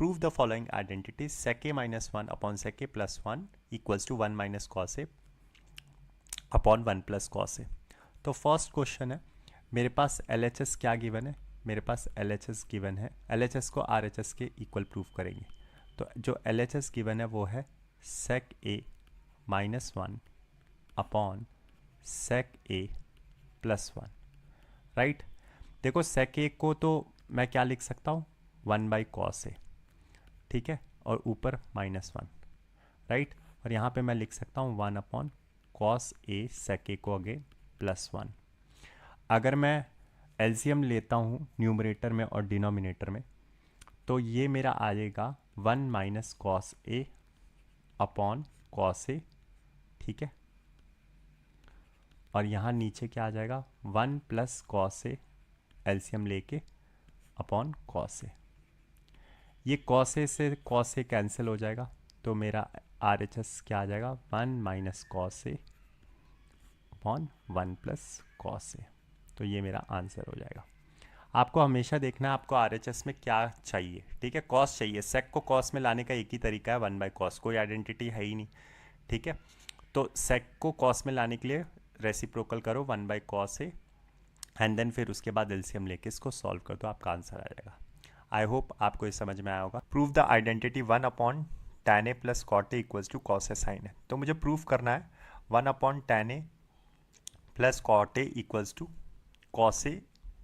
Prove the following identity sec a minus one upon sec a plus one equals to one minus cos A upon one plus cos A. तो first question है, मेरे पास L H S क्या given है, मेरे पास L H S given है, L H S को आर एच एस के इक्वल प्रूव करेंगे। तो जो एल एच एस गिवन है वो है sec a minus one upon sec a plus one, right. देखो sec a को तो मैं क्या लिख सकता हूँ, वन बाई कॉस ए, ठीक है, और ऊपर माइनस वन, राइट। और यहाँ पे मैं लिख सकता हूँ one upon cos A sec a को अगेन प्लस वन। अगर मैं एलसीएम लेता हूँ न्यूमरेटर में और डिनोमिनेटर में, तो ये मेरा आ जाएगा one minus cos A upon cos A, ठीक है। और यहाँ नीचे क्या आ जाएगा, one plus cos A LCM लेके अपॉन कॉस ए। ये कॉस ए से कॉस ए कैंसिल हो जाएगा, तो मेरा आर एच एस क्या आ जाएगा, one minus cos A upon one plus cos A. तो ये मेरा आंसर हो जाएगा। आपको हमेशा देखना है आपको आर एच एस में क्या चाहिए, ठीक है। कॉस चाहिए, सेक को कॉस में लाने का एक ही तरीका है, वन बाई कॉस, कोई आइडेंटिटी है ही नहीं, ठीक है। तो सेक को कॉस में लाने के लिए रेसिप्रोकल करो one by cos A, and then फिर उसके बाद एलसीएम लेके इसको सॉल्व कर दो, आपका आंसर आ जाएगा। आई होप आपको ये समझ में आया होगा। Prove the identity one upon tan a plus cot A equals to cos A sine A. तो मुझे प्रूव करना है one upon tan a plus cot A equals to cos A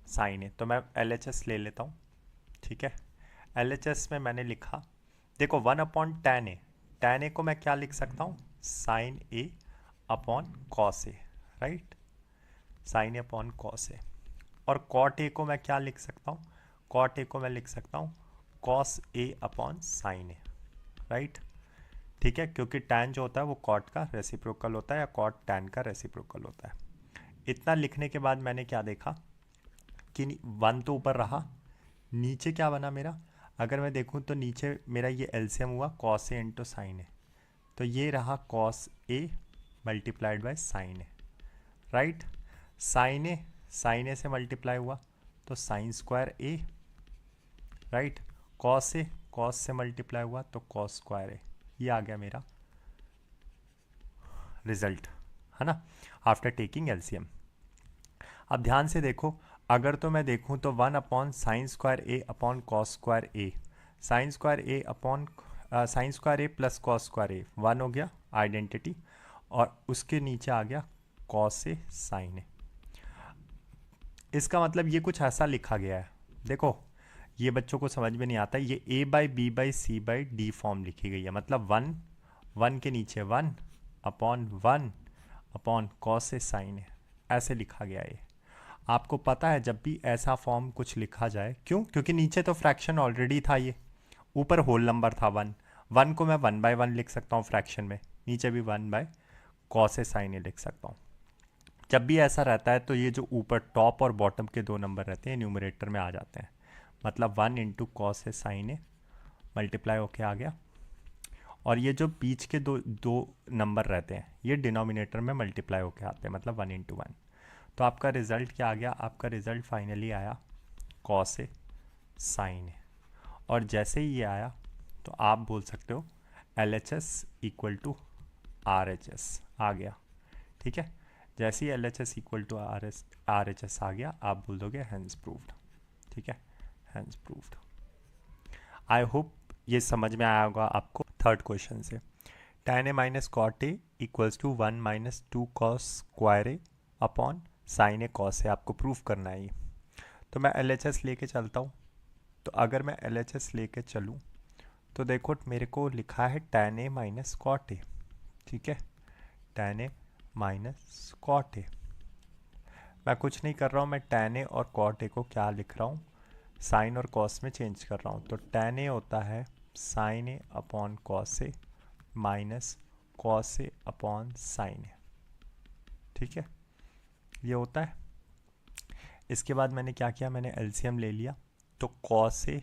sine A. तो मैं एल एच एस ले लेता हूँ, ठीक है। एल एच एस में मैंने लिखा, देखो वन अपॉन tan a को मैं क्या लिख सकता हूँ, sign A upon cos A, right, sine A upon cos A. और कॉट ए को मैं क्या लिख सकता हूँ, कॉट ए को मैं लिख सकता हूँ cos A upon sine A, right, ठीक है। क्योंकि टैन जो होता है वो कॉट का रेसिप्रोकल होता है या कॉट टैन का रेसिप्रोकल होता है। इतना लिखने के बाद मैंने क्या देखा कि वन तो ऊपर रहा, नीचे क्या बना मेरा, अगर मैं देखूँ तो नीचे मेरा ये एलसीएम हुआ cos A into sine A, तो ये रहा cos A multiplied by sine A, right. Sine A से मल्टीप्लाई हुआ तो sine square A, right. Cos से मल्टीप्लाई हुआ तो कॉस स्क्वायर ए। ये आ गया मेरा रिजल्ट, है ना, आफ्टर टेकिंग एलसीएम। अब ध्यान से देखो, अगर तो मैं देखूं तो one upon sine square A upon cos square A, sign square A upon sine square A plus cos square A, one हो गया आइडेंटिटी, और उसके नीचे आ गया कॉस ए साइन ए। इसका मतलब ये कुछ ऐसा लिखा गया है, देखो ये बच्चों को समझ में नहीं आता, ये a by B by C by D form लिखी गई है, मतलब वन, वन के नीचे one upon cos A sine A, ऐसे लिखा गया है। आपको पता है जब भी ऐसा फॉर्म कुछ लिखा जाए, क्यों, क्योंकि नीचे तो फ्रैक्शन ऑलरेडी था, ये ऊपर होल नंबर था वन, वन को मैं वन बाय वन लिख सकता हूँ फ्रैक्शन में, नीचे भी one by cos A sine A लिख सकता हूँ। जब भी ऐसा रहता है तो ये जो ऊपर टॉप और बॉटम के दो नंबर रहते हैं न्यूमरेटर में आ जाते हैं, मतलब one into cos A sine A multiply होके आ गया, और ये जो बीच के दो दो नंबर रहते हैं ये डिनोमिनेटर में मल्टीप्लाई होके आते हैं, मतलब वन इंटू वन। तो आपका रिजल्ट क्या आ गया, आपका रिजल्ट फाइनली आया कॉस ए साइन ए। और जैसे ही ये आया तो आप बोल सकते हो L H S equal to R H S आ गया, ठीक है। जैसे ही L H S equal to R H S आ गया, आप बोल दोगे हैंस प्रूव्ड, ठीक है, हैंस प्रूव्ड। आई होप ये समझ में आया होगा आपको। थर्ड क्वेश्चन से, tan A minus cot A equals to one minus two cos square A upon sine A cos A, आपको प्रूफ करना है ये। तो मैं एल एच एस लेके चलता हूँ, तो अगर मैं एल एच एस लेके चलूँ तो देखो मेरे को लिखा है tan A minus cot A, ठीक है, tan A minus cot A. मैं कुछ नहीं कर रहा हूँ, मैं tan ए और कॉट ए को क्या लिख रहा हूँ, साइन और कॉस में चेंज कर रहा हूँ। तो tan ए होता है sine A upon cos A minus cos A upon sine A, ठीक है, ये होता है। इसके बाद मैंने क्या किया, मैंने एलसीएम ले लिया, तो कॉस ए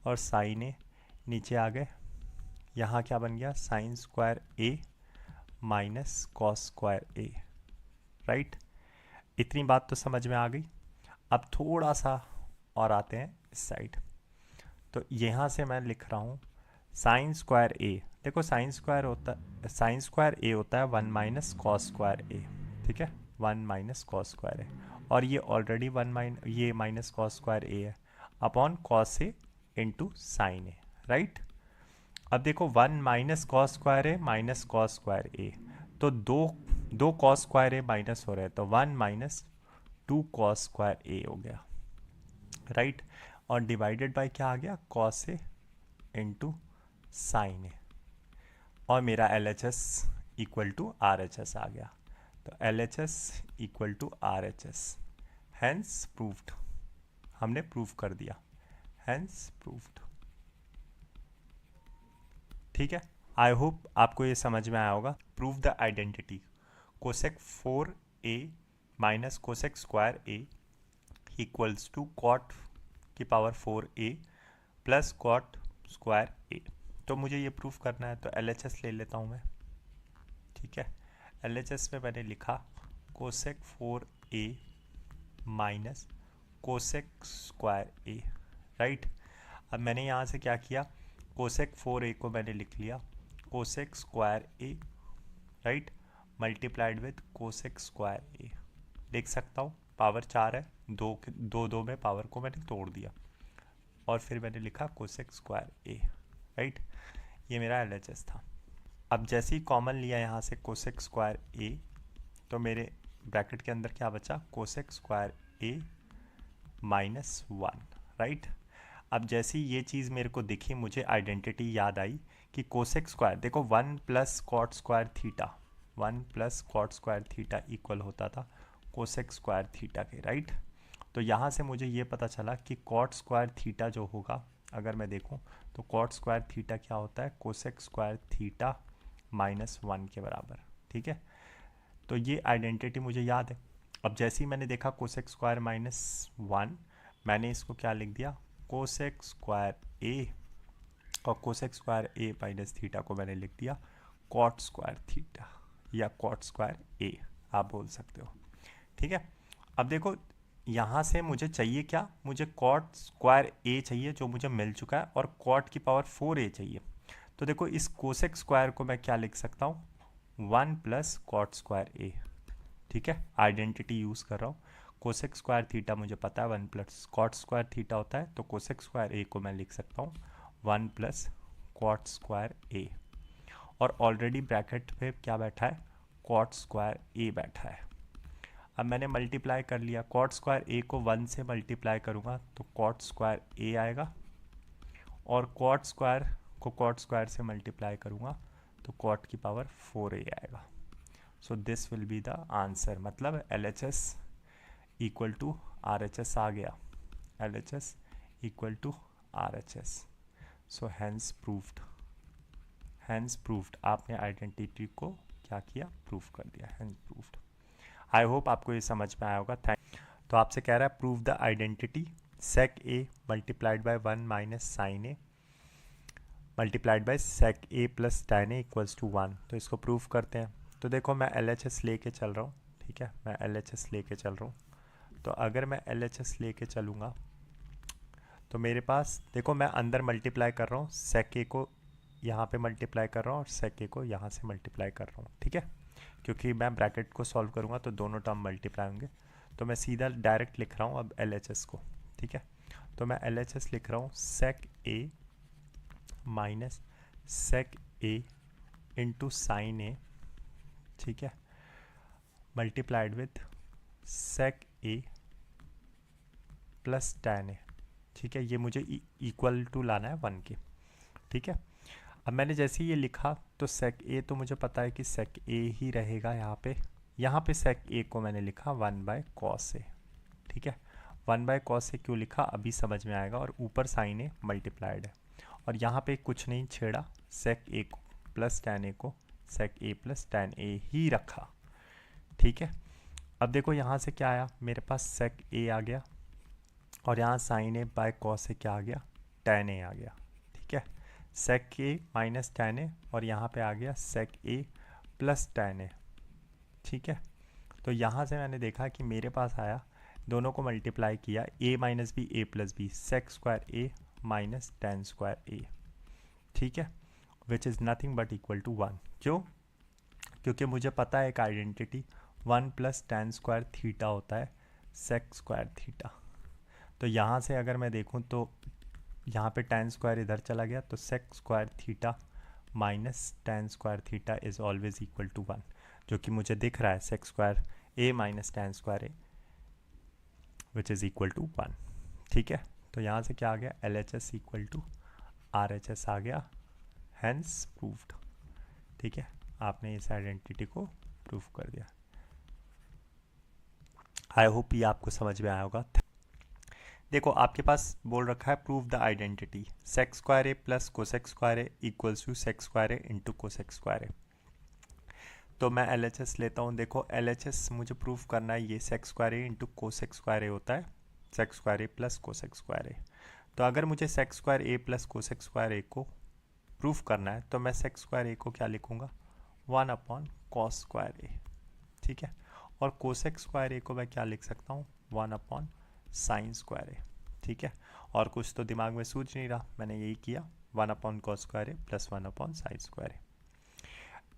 और साइन ए नीचे आ गए, यहाँ क्या बन गया, sign square A minus cos square A, right. इतनी बात तो समझ में आ गई। अब थोड़ा सा और आते हैं इस साइड, तो यहाँ से मैं लिख रहा हूँ साइन स्क्वायर ए। देखो साइन स्क्वायर ए होता है 1 - cos स्क्वायर ए, ठीक है, 1 - cos स्क्वायर ए, और ये ऑलरेडी ये -cos स्क्वायर ए है upon cos A into sine A, right. अब देखो 1 - cos square A minus cos square A, तो दो कॉस स्क्वायर ए माइनस हो रहे हैं, तो 1 - 2 cos स्क्वायर ए हो गया, राइट। और डिवाइडेड बाय क्या आ गया, cos A into sine A, और मेरा L H S equal to R H S आ गया। तो L H S equal to R H S, hence proved, हमने प्रूव कर दिया, हैंस प्रूव्ड। ठीक है, आई होप आपको ये समझ में आया होगा। Prove the identity cosec 4a minus cosec square A equals to cot की power 4a plus cot square A. तो मुझे ये प्रूफ करना है, तो एल एच एस ले लेता हूँ मैं, ठीक है। एल एच एस में मैंने लिखा cosec 4a minus cosec square A, right. अब मैंने यहाँ से क्या किया, कोसेक 4a को मैंने लिख लिया cosec square A, right, multiplied with cosec square A. लिख सकता हूँ, पावर 4 है, दो में पावर को मैंने तोड़ दिया, और फिर मैंने लिखा कोसेक स्क्वायर ए, राइट। ये मेरा एल एच एस था। अब जैसे ही कॉमन लिया यहाँ से कोसेक स्क्वायर ए, तो मेरे ब्रैकेट के अंदर क्या बचा, cosec square A minus 1, right. अब जैसे ही ये चीज़ मेरे को दिखी, मुझे आइडेंटिटी याद आई कि कोसेक स्क्वायर, देखो 1 + cot square theta, 1 + cot square theta equal होता था कोसेक स्क्वायर थीटा के, राइट। तो यहाँ से मुझे ये पता चला कि कॉट स्क्वायर थीटा जो होगा, अगर मैं देखूँ तो कॉट स्क्वायर थीटा क्या होता है, कोसेक स्क्वायर थीटा -1 के बराबर, ठीक है। तो ये आइडेंटिटी मुझे याद है। अब जैसे ही मैंने देखा कोसेक स्क्वायर -1, मैंने इसको क्या लिख दिया, कोसेक स्क्वायर ए, और cosec square A minus theta को मैंने लिख दिया कॉट स्क्वायर थीटा, या कॉट स्क्वायर ए आप बोल सकते हो, ठीक है। अब देखो यहाँ से मुझे चाहिए क्या, मुझे कॉट स्क्वायर ए चाहिए जो मुझे मिल चुका है, और कॉट की पावर 4a चाहिए। तो देखो इस कोसेक स्क्वायर को मैं क्या लिख सकता हूँ, 1 + कॉट स्क्वायर ए, ठीक है। आइडेंटिटी यूज़ कर रहा हूँ, कोसेक स्क्वायर थीटा मुझे पता है 1 + कॉट स्क्वायर थीटा होता है, तो कोसेक स्क्वायर ए को मैं लिख सकता हूँ 1 + कॉट स्क्वायर ए, और ऑलरेडी ब्रैकेट पे क्या बैठा है, कॉट स्क्वायर ए बैठा है। अब मैंने मल्टीप्लाई कर लिया, कॉट स्क्वायर ए को 1 से मल्टीप्लाई करूँगा तो कॉट स्क्वायर ए आएगा, और कॉट स्क्वायर को कॉट स्क्वायर से मल्टीप्लाई करूँगा तो कॉट की पावर 4a आएगा। So this will be the answer, मतलब L H S equal to R H S आ गया, L H S equal to R H S. So hence proved, hence proved, आपने identity को क्या किया, proof कर दिया, हैंस प्रूव्ड। आई होप आपको ये समझ में आया होगा। थैंक। तो आपसे कह रहा है prove the identity sec A multiplied by 1 - sine A multiplied by sec A plus tan A equals to 1। तो इसको प्रूफ करते हैं। तो देखो मैं एल एच एस लेके चल रहा हूँ, ठीक है, मैं एल एच एस लेके चल रहा हूँ। तो अगर मैं एल एच एस लेके चलूँगा तो मेरे पास देखो मैं अंदर मल्टीप्लाई कर रहा हूँ, सेक ए को यहाँ पे मल्टीप्लाई कर रहा हूँ और सेक ए को यहाँ से मल्टीप्लाई कर रहा हूँ, ठीक है, क्योंकि मैं ब्रैकेट को सॉल्व करूँगा तो दोनों टर्म मल्टीप्लाई होंगे। तो मैं सीधा डायरेक्ट लिख रहा हूँ अब एल एच एस को, ठीक है। तो मैं एल एच एस लिख रहा हूँ sec A minus sec A into sine A, ठीक है, multiplied with sec A plus tan A, ठीक है। ये मुझे इक्वल टू लाना है 1 के, ठीक है। अब मैंने जैसे ही ये लिखा तो सेक ए तो मुझे पता है कि सेक ए ही रहेगा यहाँ पे सेक ए को मैंने लिखा 1/cos ए, ठीक है। 1/cos ए क्यों लिखा अभी समझ में आएगा, और ऊपर साइन ए मल्टीप्लाइड है, और यहाँ पे कुछ नहीं छेड़ा, सेक ए को प्लस tan ए को सेक ए प्लस tan ए ही रखा, ठीक है। अब देखो यहाँ से क्या आया, मेरे पास सेक ए आ गया, और यहाँ sign A by cos A क्या आ गया, tan ए आ गया, ठीक है। सेक ए माइनस tan ए, और यहाँ पे आ गया sec A plus tan A, ठीक है। तो यहाँ से मैंने देखा कि मेरे पास आया, दोनों को मल्टीप्लाई किया, a - b a + b, sec square A minus tan square A, ठीक है, which is nothing but equal to 1। क्यों? क्योंकि मुझे पता है एक identity 1 plus tan square theta होता है सेक स्क्वायर थीटा। तो यहाँ से अगर मैं देखूँ तो यहाँ पे टेन स्क्वायर इधर चला गया, तो sec square theta minus tan square theta is always equal to 1, जो कि मुझे दिख रहा है sec square A minus tan square A which is equal to 1, ठीक है। तो यहाँ से क्या आ गया, L H S equal to R H S आ गया, हैंस प्रूव्ड, ठीक है। आपने इस आइडेंटिटी को प्रूव कर दिया। आई होप ये आपको समझ में आया होगा। देखो आपके पास बोल रखा है prove the identity sec square A plus cosec square A equals to sec square A into cosec square A. तो मैं एल एच एस लेता हूँ। देखो एल एच एस मुझे प्रूव करना है, ये sec square A into cosec square A होता है, sec square A plus cosec square A. तो अगर मुझे sec square A plus cosec square A को प्रूफ करना है तो मैं सेक स्क्वायर ए को क्या लिखूंगा, 1 अपॉन कॉस स्क्वायर ए, ठीक है। और कोसेक स्क्वायर ए को मैं क्या लिख सकता हूँ, 1 अपॉन साइन स्क्वायर ए, ठीक है। और कुछ तो दिमाग में सूझ नहीं रहा, मैंने यही किया, 1 upon cos square A plus 1 upon sine square ए।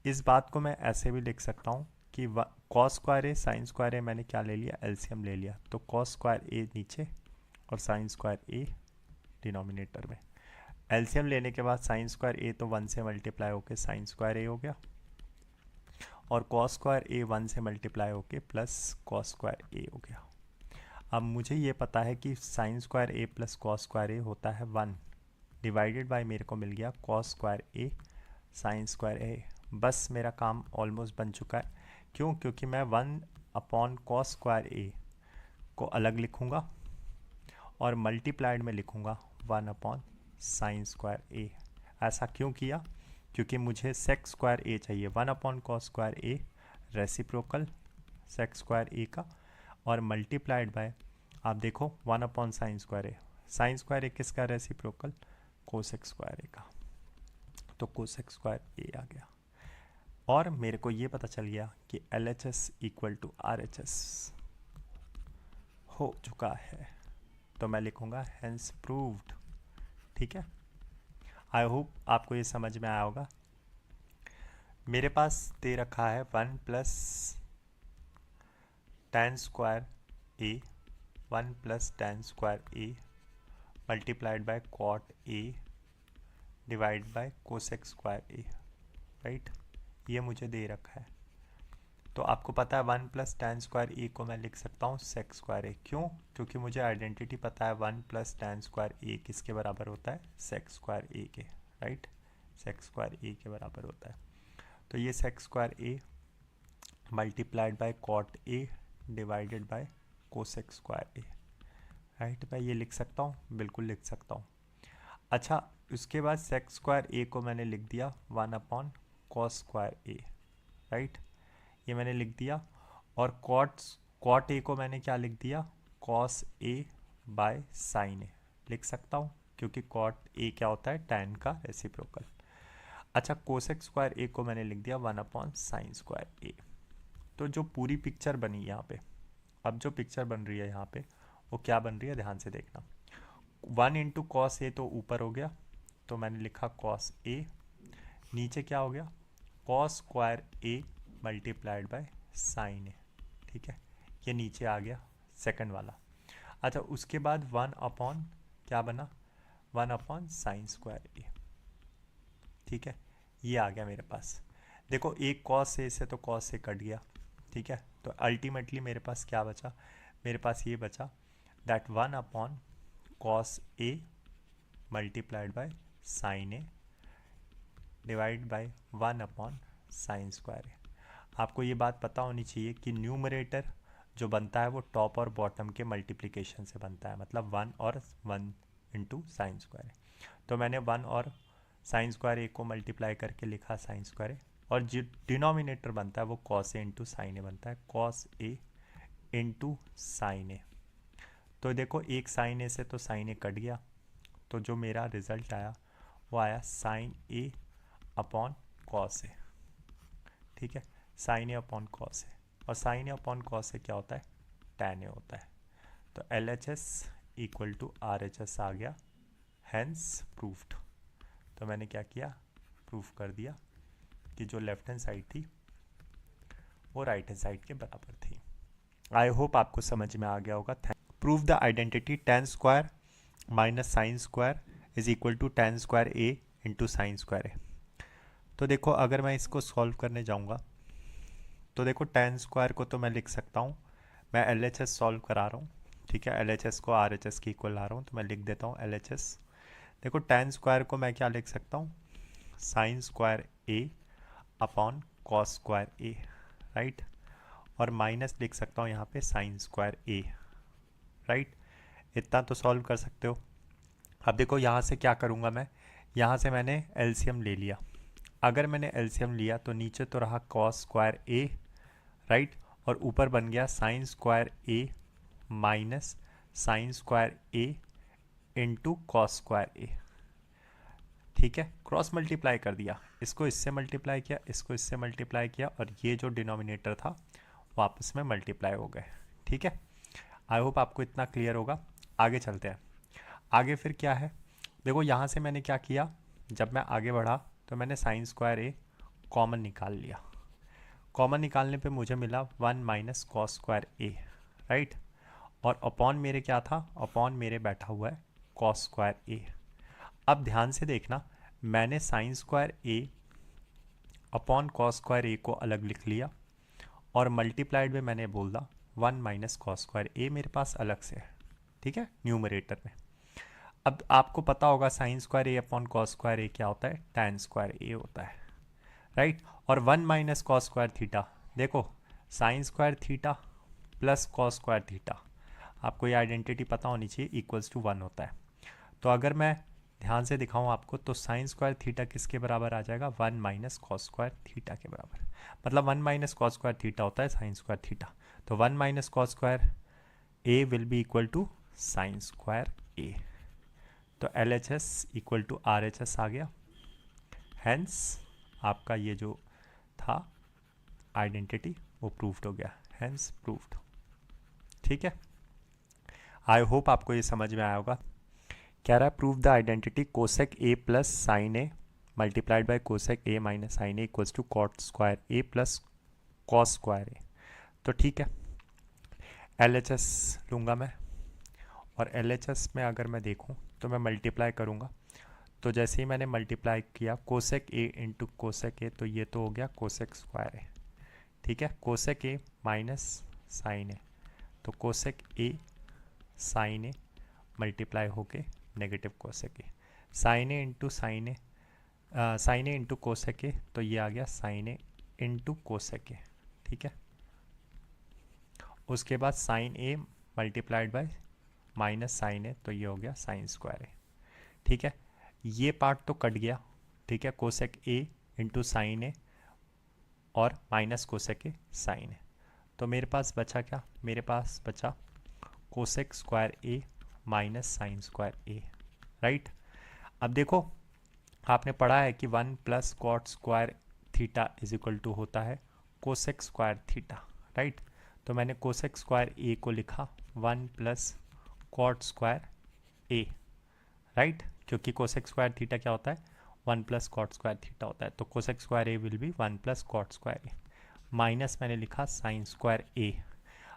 इस बात को मैं ऐसे भी लिख सकता हूँ कि कॉस स्क्वायर ए साइन स्क्वायर ए मैंने क्या ले लिया, एलसीएम ले लिया, तो कॉस स्क्वायर ए नीचे और साइन स्क्वायर ए डिनोमिनेटर में। एलसीएम लेने के बाद साइन स्क्वायर ए तो 1 से मल्टीप्लाई होके साइन स्क्वायर ए हो गया, और कॉस स्क्वायर ए 1 से मल्टीप्लाई होके प्लस कॉस स्क्वायर ए हो गया। अब मुझे ये पता है कि sine square A plus cos square A होता है 1 डिवाइडेड बाय मेरे को मिल गया कॉस स्क्वायर ए साइन स्क्वायर ए। बस मेरा काम ऑलमोस्ट बन चुका है। क्यों? क्योंकि मैं 1 अपॉन कॉस स्क्वायर ए को अलग लिखूँगा और मल्टीप्लाइड में लिखूँगा 1 अपॉन साइन स्क्वायर ए। ऐसा क्यों किया? क्योंकि मुझे सेक स्क्वायर ए चाहिए, 1 अपॉन कॉस स्क्वायर ए रेसिप्रोकल सेक स्क्वायर ए का, और मल्टीप्लाइड बाय आप देखो 1 अपॉन साइन स्क्वायर ए। साइन स्क्वायर ए किसका रेसिप्रोकल, कोसेक स्क्वायर ए का, तो कोसेक स्क्वायर ए आ गया। और मेरे को ये पता चल गया कि L H S equal to R H S हो चुका है, तो मैं लिखूँगा हैंस प्रूव्ड, ठीक है। आई होप आपको ये समझ में आया होगा। मेरे पास दे रखा है 1 plus tan square A, 1 plus tan square A multiplied by cot A divide by cosec square A, right. ये मुझे दे रखा है। तो आपको पता है 1 प्लस टेन स्क्वायर ए को मैं लिख सकता हूँ सेक स्क्वायर ए। क्यों? क्योंकि मुझे आइडेंटिटी पता है 1 प्लस टेन स्क्वायर ए किसके बराबर होता है, सेक स्क्वायर ए के, राइट। सेक स्क्वायर ए के बराबर होता है। तो ये sec square A multiplied by cot A divided by cosec square A, right. मैं ये लिख सकता हूँ, बिल्कुल लिख सकता हूँ। अच्छा, उसके बाद सेक स्क्वायर ए को मैंने लिख दिया 1 upon cos square A, right. ये मैंने लिख दिया। और कॉट ए को मैंने क्या लिख दिया, cos A bye sine A लिख सकता हूँ, क्योंकि कॉट ए क्या होता है, टैन का रेसिप्रोकल। अच्छा, कोसेक स्क्वायर ए को मैंने लिख दिया 1 अपॉन साइन स्क्वायर ए। तो जो पूरी पिक्चर बनी यहाँ पे, अब जो पिक्चर बन रही है यहाँ पे, वो क्या बन रही है, ध्यान से देखना। 1 इंटू कॉस ए तो ऊपर हो गया, तो मैंने लिखा कॉस ए, नीचे क्या हो गया, cos square A multiplied by sine A, ठीक है। ये नीचे आ गया सेकंड वाला। अच्छा, उसके बाद 1 अपॉन क्या बना, 1 अपॉन साइन स्क्वायर ए, ठीक है। ये आ गया मेरे पास। देखो एक कॉस ए से तो कॉस ए कट गया, ठीक है। तो अल्टीमेटली मेरे पास क्या बचा, मेरे पास ये बचा that 1 upon cos A multiplied by sine A divide by 1 upon sine square A. आपको ये बात पता होनी चाहिए कि न्यूमरेटर जो बनता है वो टॉप और बॉटम के मल्टीप्लिकेशन से बनता है, मतलब 1 और 1 इंटू साइन स्क्वायर ए। तो मैंने 1 और साइन स्क्वायर ए को मल्टीप्लाई करके लिखा साइन स्क्वायर ए, और जो डिनोमिनेटर बनता है वो कॉस ए इंटू साइन ए बनता है, cos A into sine A. तो देखो एक साइन ए से तो साइन ए कट गया, तो जो मेरा रिजल्ट आया वो आया sine A upon cos A, ठीक है। Sine A upon cos A, और sine A upon cos A क्या होता है, टैन ए होता है। तो L H S equal to R H S आ गया, हैंस प्रूफ्ड। तो मैंने क्या किया, प्रूफ कर दिया कि जो लेफ्ट हैंड साइड थी वो राइट हैंड साइड के बराबर थी। आई होप आपको समझ में आ गया होगा। Prove the identity tan square minus sine square is equal to tan square A into sine square A. तो देखो अगर मैं इसको सॉल्व करने जाऊंगा तो देखो tan स्क्वायर को तो मैं लिख सकता हूँ, मैं LHS सॉल्व करा रहा हूँ, ठीक है, LHS को RHS की इक्वल ला रहा हूँ, तो मैं लिख देता हूँ LHS। देखो tan स्क्वायर को मैं क्या लिख सकता हूँ, sign square A upon cos square A, right, और माइनस लिख सकता हूँ यहाँ पे साइन स्क्वायर ए, राइट। इतना तो सॉल्व कर सकते हो। अब देखो यहाँ से क्या करूँगा मैं, यहाँ से मैंने एलसीएम ले लिया। अगर मैंने एलसीएम लिया तो नीचे तो रहा कॉस स्क्वायर ए, राइट, और ऊपर बन गया sign square A minus sine square A into cos square A, ठीक है। क्रॉस मल्टीप्लाई कर दिया, इसको इससे मल्टीप्लाई किया, इसको इससे मल्टीप्लाई किया, और ये जो डिनोमिनेटर था वो आपस में मल्टीप्लाई हो गए, ठीक है। आई होप आपको इतना क्लियर होगा। आगे चलते हैं। आगे फिर क्या है, देखो यहाँ से मैंने क्या किया, जब मैं आगे बढ़ा तो मैंने साइन स्क्वायर ए कॉमन निकाल लिया। कॉमन निकालने पे मुझे मिला 1 minus cos square A, right, और अपॉन मेरे क्या था, अपॉन मेरे बैठा हुआ है कॉस स्क्वायर ए। अब ध्यान से देखना, मैंने sign square A upon cos square A को अलग लिख लिया, और मल्टीप्लाइड में मैंने बोला 1 माइनस कॉस स्क्वायर ए मेरे पास अलग से है, ठीक है, न्यूमरेटर में। अब आपको पता होगा sign square A upon cos square A क्या होता है, टैन स्क्वायर ए होता है, राइट। और 1 माइनस कॉस स्क्वायर थीटा, देखो sign square theta plus cos square theta, आपको ये आइडेंटिटी पता होनी चाहिए, इक्वल्स टू 1 होता है। तो अगर मैं ध्यान से दिखाऊं आपको तो साइन स्क्वायर थीटा किसके बराबर आ जाएगा, 1 माइनस कॉस स्क्वायर थीटा के बराबर, मतलब 1 माइनस कॉस स्क्वायर थीटा होता है साइन स्क्वायर थीटा। तो 1 minus cos square A will be equal to sine square A. तो LHS इक्वल टू RHS आ गया, हैंस आपका ये जो था आइडेंटिटी वो प्रूव्ड हो गया, हैंस प्रूव्ड, ठीक है। आई होप आपको ये समझ में आया होगा। कह रहा है prove the identity cosec A plus sine A multiplied by cosec A minus sine A equals to cot square A plus cos square A. तो ठीक है, LHS लूँगा मैं, और LHS में अगर मैं देखूँ तो मैं मल्टीप्लाई करूँगा, तो जैसे ही मैंने मल्टीप्लाई किया cosec A into cosec A, तो ये तो हो गया कोसेक स्क्वायर ए, ठीक है, cosec A minus sine A, तो cosec A sine A multiply होके negative cosec A, sine A into sine A, sine A into cosec A, तो ये आ गया sine A into cosec A, ठीक है। उसके बाद sine A multiplied by minus sine A, तो ये हो गया साइन स्क्वायर ए, ठीक है। ये पार्ट तो कट गया, ठीक है, cosec A into sine A और minus cosec A sine A, तो मेरे पास बचा क्या, मेरे पास बचा cosec square A minus sine square A, right. अब देखो आपने पढ़ा है कि 1 plus cot square theta is equal to होता है कोसेक स्क्वायर थीटा, राइट। तो मैंने कोसेक स्क्वायर ए को लिखा 1 plus cot square A, right, क्योंकि कोसेक स्क्वायर थीटा क्या होता है, 1 प्लस कॉट स्क्वायर थीटा होता है, तो cosec square A will be 1 plus cot square A, minus मैंने लिखा साइन स्क्वायर ए।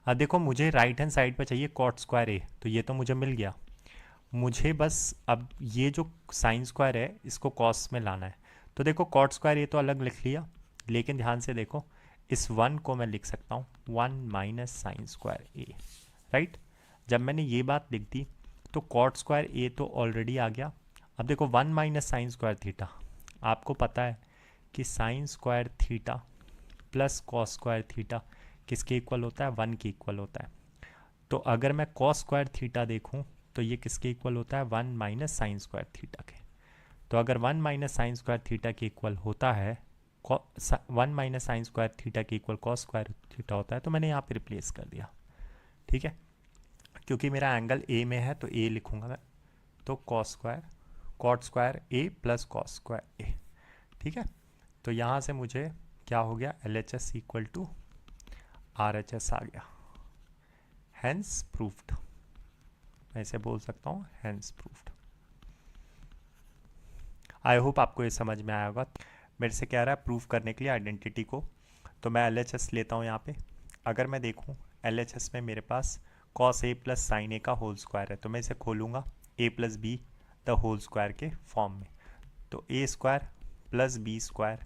अब देखो मुझे राइट हैंड साइड पे चाहिए कॉट स्क्वायर ए, तो ये तो मुझे मिल गया, मुझे बस अब ये जो साइन स्क्वायर है इसको कॉस में लाना है। तो देखो कॉट स्क्वायर ए तो अलग लिख लिया, लेकिन ध्यान से देखो इस 1 को मैं लिख सकता हूँ 1 minus sine square A, right. जब मैंने ये बात लिख दी तो कॉट स्क्वायर ए तो ऑलरेडी आ गया। अब देखो 1 माइनस साइन स्क्वायर थीटा, आपको पता है कि sine square theta plus cos square theta किसके इक्वल होता है, 1 के इक्वल होता है। तो अगर मैं कॉस स्क्वायर थीटा देखूं तो ये किसके इक्वल होता है, 1 माइनस साइन स्क्वायर थीटा के। तो अगर 1 माइनस साइन स्क्वायर थीटा के इक्वल होता है, 1 माइनस साइन स्क्वायर थीटा के इक्वल कॉस स्क्वायर थीटा होता है, तो मैंने यहाँ पे रिप्लेस कर दिया, ठीक है। क्योंकि मेरा एंगल ए में है तो ए लिखूंगा मैं, तो cos square cot square A plus cos square A, ठीक है। तो यहाँ से मुझे क्या हो गया, LHS इक्वल टू RHS आ गया, हैंस प्रूफ्ड, मैं इसे बोल सकता हूँ हैंस प्रूफ्ड। आई होप आपको ये समझ में आया होगा। मेरे से कह रहा है प्रूफ करने के लिए आइडेंटिटी को, तो मैं एल एच एस लेता हूँ यहाँ पे। अगर मैं देखूँ एल एच एस में मेरे पास cos A plus sine A का होल स्क्वायर है, तो मैं इसे खोलूँगा A plus B the whole square के फॉर्म में। तो A square plus B square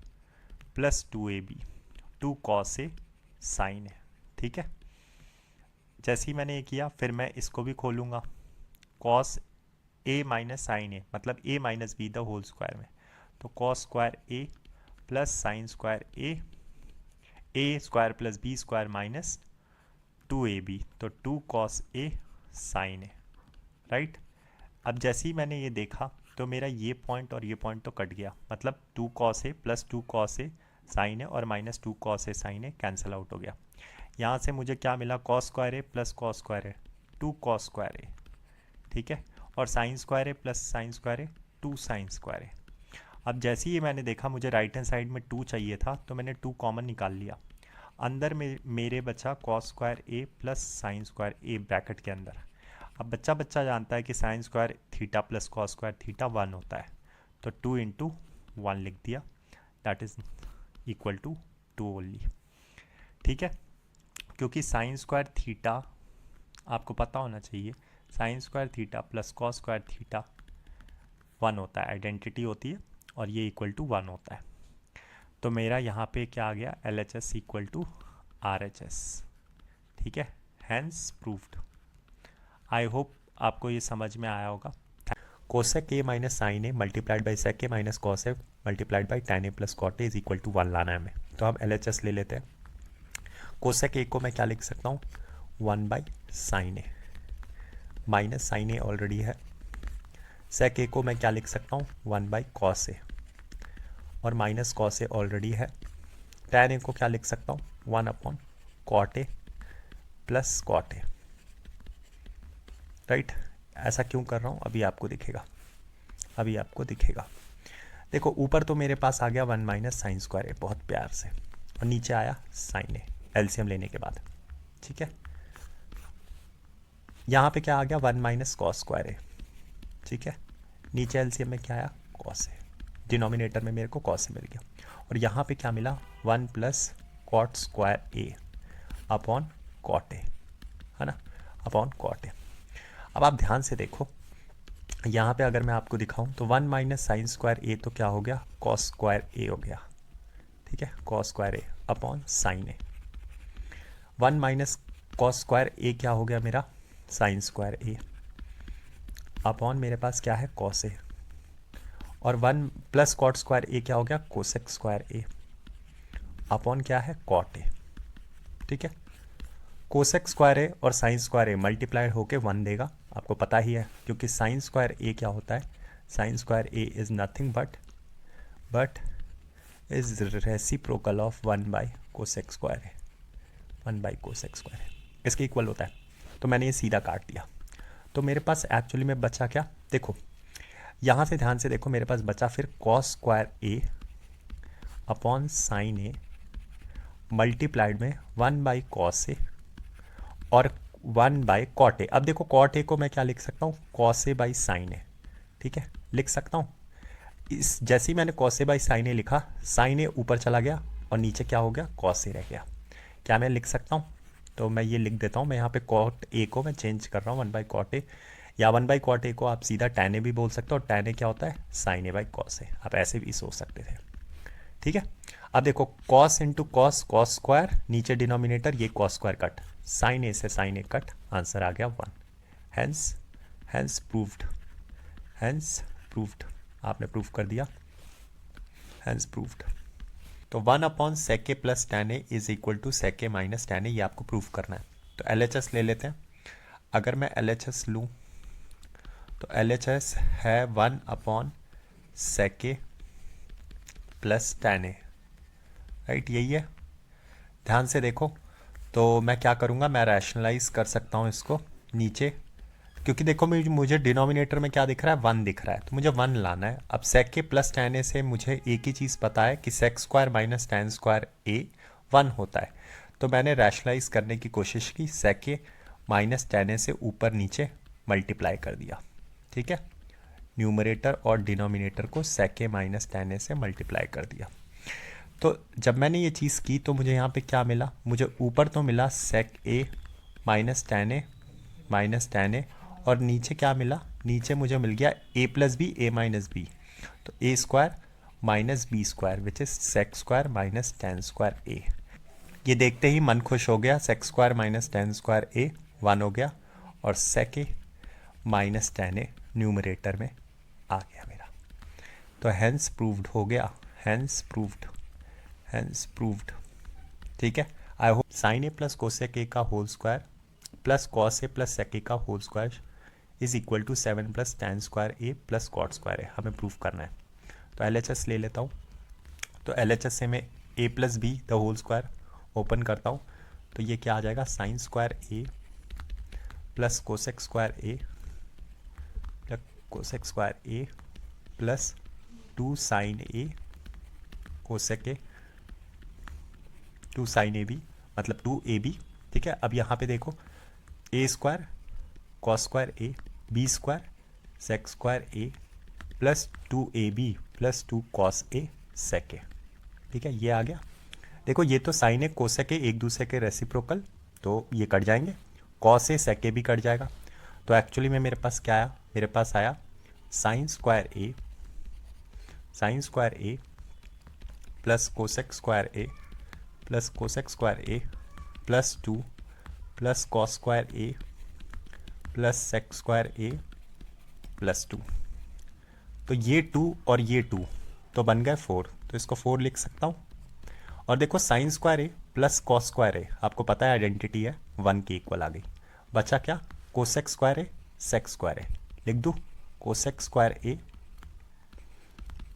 plus 2ab 2 cos A sine है। ठीक है, जैसे ही मैंने ये किया फिर मैं इसको भी खोलूँगा cos A minus sine A, मतलब A minus B the whole square में। तो cos square A plus sine square A square plus B square minus 2ab, तो 2 cos A sine A. Right, अब जैसे ही मैंने ये देखा तो मेरा ये पॉइंट और ये पॉइंट तो कट गया, मतलब 2 cos A plus 2 cos A sine A और minus 2 cos A sine A cancel out हो गया। यहाँ से मुझे क्या मिला, cos square A plus cos square A 2 cos square A. ठीक है, और sign square A plus sine square A 2 sine square A. अब जैसे ही मैंने देखा मुझे राइट हैंड साइड में 2 चाहिए था, तो मैंने 2 कॉमन निकाल लिया। अंदर में मेरे बचा cos square A plus sine square A bracket के अंदर। अब बच्चा बच्चा जानता है कि sine square theta plus cos square theta 1 होता है, तो 2 इंटू 1 लिख दिया, that is equal to 2 only. ठीक है, क्योंकि साइन स्क्वायर थीटा आपको पता होना चाहिए, sign square theta plus cos square theta 1 होता है, आइडेंटिटी होती है, और ये इक्वल टू 1 होता है। तो मेरा यहाँ पे क्या आ गया, L H S equal to R H S. ठीक है, हैंस प्रूव्ड। आई होप आपको ये समझ में आया होगा। Cosec A minus sine A multiplied by sec A minus cos A multiplied by tan A plus cot A is equal to 1 लाना है हमें। तो हम एल एच एस ले लेते हैं। कोसेक ए को मैं क्या लिख सकता हूँ, 1 by sine A minus sine A already है। सेक ए को मैं क्या लिख सकता हूँ, 1 बाई कॉस ए और माइनस कॉस ए ऑलरेडी है। टैन ए को क्या लिख सकता हूँ, 1 upon cot A plus cot A. Right, ऐसा क्यों कर रहा हूँ अभी आपको दिखेगा, अभी आपको दिखेगा। देखो ऊपर तो मेरे पास आ गया 1 माइनस साइन स्क्वायर ए बहुत प्यार से, और नीचे आया साइन ए एलसीएम लेने के बाद। ठीक है, यहाँ पे क्या आ गया, 1 माइनस कॉस स्क्वायर ए। ठीक है, नीचे एलसीएम में क्या आया, कॉस ए, डिनोमिनेटर में मेरे को कॉस ए मिल गया। और यहाँ पे क्या मिला, 1 plus cot square A upon cot A, है ना, अपॉन कॉट ए। अब आप ध्यान से देखो यहाँ पे अगर मैं आपको दिखाऊं तो 1 माइनस साइन स्क्वायर ए तो क्या हो गया, कॉस स्क्वायर ए हो गया। ठीक है, cos square A upon sine A. 1 minus cos square A क्या हो गया मेरा, साइन स्क्वायर ए अपॉन मेरे पास क्या है, कॉस ए। और 1 प्लस कॉट स्क्वायर ए क्या हो गया, कोसेक स्क्वायर ए अपॉन क्या है, कॉट ए। ठीक है, कोसेक स्क्वायर ए और साइन स्क्वायर ए मल्टीप्लाइड होके 1 देगा, आपको पता ही है, क्योंकि साइन स्क्वायर ए क्या होता है, sine square A is nothing but is reciprocal of 1 by cosec square A, 1 by cosec square A इसके इक्वल होता है। तो मैंने ये सीधा काट दिया, तो मेरे पास एक्चुअली में बचा क्या, देखो यहाँ से ध्यान से देखो, मेरे पास बचा फिर cos square A upon sine A multiplied में 1 बाई कॉस ए और 1 बाई कॉट ए। अब देखो कॉट ए को मैं क्या लिख सकता हूँ, cos A by sine A. ठीक है, लिख सकता हूँ। इस जैसे ही मैंने कॉस ए बाई साइन ए लिखा, साइन ए ऊपर चला गया और नीचे क्या हो गया, कॉस ए रह गया। क्या मैं लिख सकता हूँ, तो मैं ये लिख देता हूँ, मैं यहाँ पे कॉट ए को मैं चेंज कर रहा हूँ 1 बाई कॉट ए, या 1 बाई कॉट ए को आप सीधा टैन ए भी बोल सकते हो, और टैन ए क्या होता है, साइन ए बाई कॉस ए, आप ऐसे भी सोच सकते थे। ठीक है, अब देखो cos into cos, cos square, नीचे डिनोमिनेटर ये cos square cut, sign A से साइन ए कट, आंसर आ गया 1। हैंस प्रूव्ड, आपने प्रूव कर दिया, हैंस प्रूव्ड। तो 1 upon sec A plus tan A is equal to sec A minus tan A, ये आपको प्रूव करना है। तो एल एच एस ले लेते हैं। अगर मैं एल एच एस लूँ तो एल एच एस है 1 upon sec A plus tan A, right, यही है। ध्यान से देखो, तो मैं क्या करूँगा, मैं रैशनलाइज कर सकता हूँ इसको नीचे, क्योंकि देखो मुझे डिनोमिनेटर में क्या दिख रहा है, 1 दिख रहा है, तो मुझे 1 लाना है। अब सेक के प्लस टैन ए से मुझे एक ही चीज़ पता है कि sec square minus tan square A 1 होता है। तो मैंने रैशनलाइज करने की कोशिश की, सेक ए माइनस टैन ए से ऊपर नीचे मल्टीप्लाई कर दिया। ठीक है, न्यूमरेटर और डिनोमिनेटर को sec a माइनस टेन ए से मल्टीप्लाई कर दिया। तो जब मैंने ये चीज़ की तो मुझे यहाँ पे क्या मिला, मुझे ऊपर तो मिला sec a minus tan A और नीचे क्या मिला, नीचे मुझे मिल गया a plus B A minus B, तो A square minus B square which is sec square minus tan square A. ये देखते ही मन खुश हो गया, sec square minus tan square A 1 हो गया और sec A minus tan A numerator में आ गया मेरा। तो हैंस प्रूव्ड हो गया, हैंस प्रूव्ड। ठीक है, I hope sine A plus cosec A का whole square plus cos A plus sec A का whole square is equal to 7 plus tan square A plus cot square A हमें prove करना है। तो LHS ले लेता हूँ। तो LHS से मैं a plus B the whole square open करता हूँ, तो ये क्या आ जाएगा, sine square A plus cosec square A plus 2 sine A cosec A 2 sine A B मतलब 2ab। ठीक है, अब यहाँ पे देखो a square cos square A B square sec square A plus 2ab plus 2 cos A sec A. ठीक है, ये आ गया। देखो ये तो साइन ए कोसेक ए एक दूसरे के रेसिप्रोकल, तो ये कट जाएंगे, कॉस ए सेक ए भी कट जाएगा। तो एक्चुअली में मेरे पास क्या आया, मेरे पास आया sine square A plus cosec square A plus 2 plus cos square A plus sec square A plus 2। तो ये 2 और ये 2 तो बन गए 4, तो इसको 4 लिख सकता हूँ। और देखो sign square A plus cos square A आपको पता है आइडेंटिटी है 1 के इक्वल आ गई। बचा क्या, cosec square A sec square A, लिख दूँ cosec square A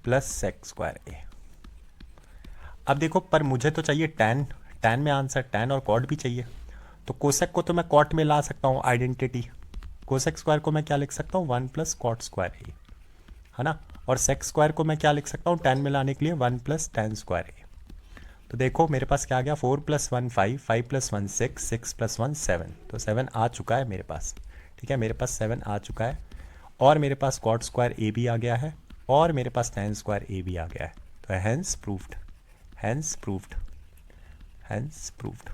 plus sec square A. अब देखो पर मुझे तो चाहिए टैन में आंसर, टैन और कॉट भी चाहिए। तो कोसेक को तो मैं कॉट में ला सकता हूँ आइडेंटिटी, कोसेक स्क्वायर को मैं क्या लिख सकता हूँ 1 प्लस कॉट स्क्वायर ए, है ना। और सेक स्क्वायर को मैं क्या लिख सकता हूँ टैन में लाने के लिए 1 प्लस टैन स्क्वायर ए। तो देखो मेरे पास क्या आ गया, 4 प्लस 1 5, 5 प्लस 1 6, 6 प्लस 1 7, तो 7 आ चुका है मेरे पास। ठीक है, मेरे पास 7 आ चुका है और मेरे पास कॉट स्क्वायर ए भी आ गया है और मेरे पास टैन स्क्वायर ए भी आ गया है। तो हैंस प्रूव्ड।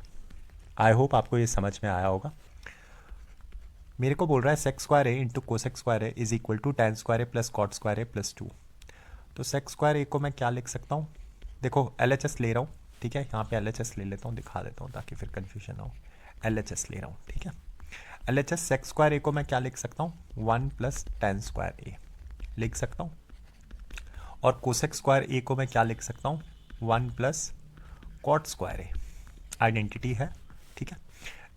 आई होप आपको ये समझ में आया होगा। मेरे को बोल रहा है sec square A into cosec square A is equal to tan square A plus cot square A plus 2। तो सेक स्क्वायर ए को मैं क्या लिख सकता हूँ, देखो LHS ले रहा हूँ। ठीक है, यहाँ पे LHS ले लेता हूँ, दिखा देता हूँ ताकि फिर कन्फ्यूजन ना हो। LHS ले रहा हूँ, ठीक है। LHS सेक स्क्वायर ए को मैं क्या लिख सकता हूँ 1 प्लस टैन स्क्वायर ए लिख सकता हूँ, और कोसेक स्क्वायर ए को मैं क्या लिख सकता हूँ 1 प्लस कॉट स्क्वायर ए, आइडेंटिटी है। ठीक है,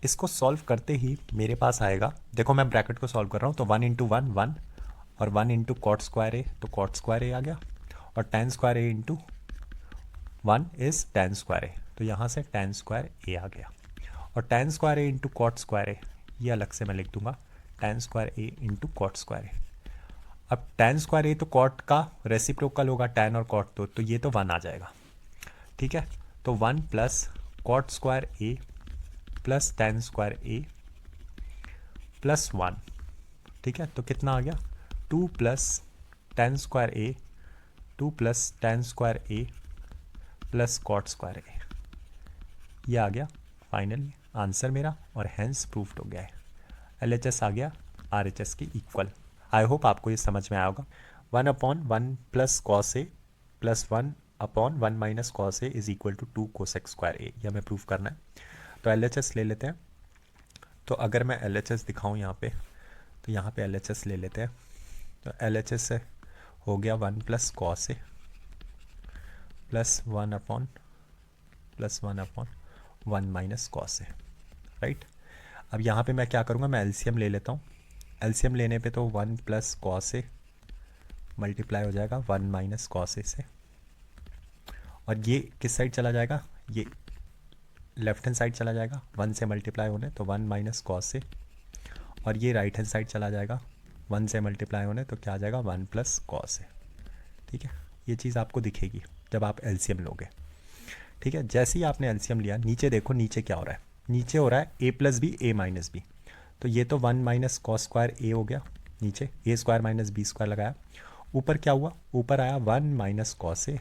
इसको सॉल्व करते ही मेरे पास आएगा, देखो मैं ब्रैकेट को सॉल्व कर रहा हूँ, तो 1 इंटू 1 1 और 1 इंटू कॉट स्क्वायर ए, तो कॉट स्क्वायर ए आ गया, और tan square A into 1 is tan square A, तो यहाँ से टैन स्क्वायर ए आ गया। और tan square A into cot square A ये अलग से मैं लिख दूंगा, tan square A into cot square A. अब टैन स्क्वायर ए तो कॉट का रेसिप्रोकल होगा, टैन और कॉट तो ये तो 1 आ जाएगा। ठीक है, तो 1 plus cot square A plus tan square A plus 1। ठीक है, तो कितना आ गया 2 plus tan square A, 2 plus tan square A plus cot square A, ये आ गया फाइनली आंसर मेरा, और हैंस प्रूफ्ड हो गया है। LHS आ गया RHS के इक्वल। आई होप आपको ये समझ में आया होगा। 1/1 plus cos A plus 1/1 minus cos A is equal to 2 cosec square A, यह हमें प्रूफ करना है। तो LHS ले लेते हैं। तो अगर मैं LHS दिखाऊं यहाँ पे, तो यहाँ पे LHS ले लेते हैं। तो LHS से हो गया 1 plus cos A plus 1/1 minus cos A, right. अब यहाँ पे मैं क्या करूँगा, मैं LCM ले लेता हूँ। LCM लेने पे तो 1 प्लस कॉस ए मल्टीप्लाई हो जाएगा 1 माइनस कॉस ए से, और ये किस साइड चला जाएगा, ये लेफ्ट हैंड साइड चला जाएगा 1 से मल्टीप्लाई होने, तो 1 माइनस कॉस ए, और ये राइट हैंड साइड चला जाएगा 1 से मल्टीप्लाई होने, तो क्या आ जाएगा 1 प्लस कॉस ए। ठीक है, ये चीज़ आपको दिखेगी जब आप LCM लोगे। ठीक है, जैसे ही आपने LCM लिया, नीचे देखो नीचे क्या हो रहा है, नीचे हो रहा है a plus B A minus B, तो ये तो 1 माइनस कॉस स्क्वायर ए हो गया, नीचे ए स्क्वायर माइनस बी स्क्वायर लगाया, ऊपर क्या हुआ, ऊपर आया 1 minus cos A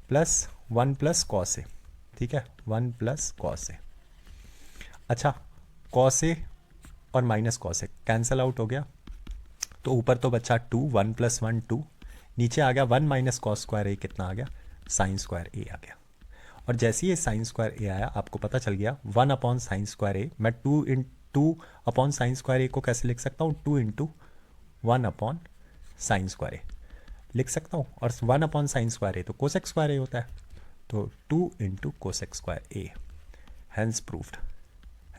plus 1 plus cos A, ठीक है, 1 प्लस कॉस ए। अच्छा, कॉस ए और माइनस कॉस ए कैंसल आउट हो गया, तो ऊपर तो बचा 2, 1 प्लस 1 2, नीचे आ गया 1 माइनस कॉस स्क्वायर ए, कितना आ गया, साइन स्क्वायर ए आ गया। और जैसे ही ये साइन स्क्वायर ए आया आपको पता चल गया 1 अपॉन साइन स्क्वायर ए, मैं 2 अपॉन साइन स्क्वायर ए को कैसे लिख सकता हूँ, 2 into 1 upon sine square A लिख सकता हूँ, और 1 अपॉन साइन स्क्वायर ए तो कोसेक स्क्वायर ए होता है, तो 2 into cosec square A, hence proved,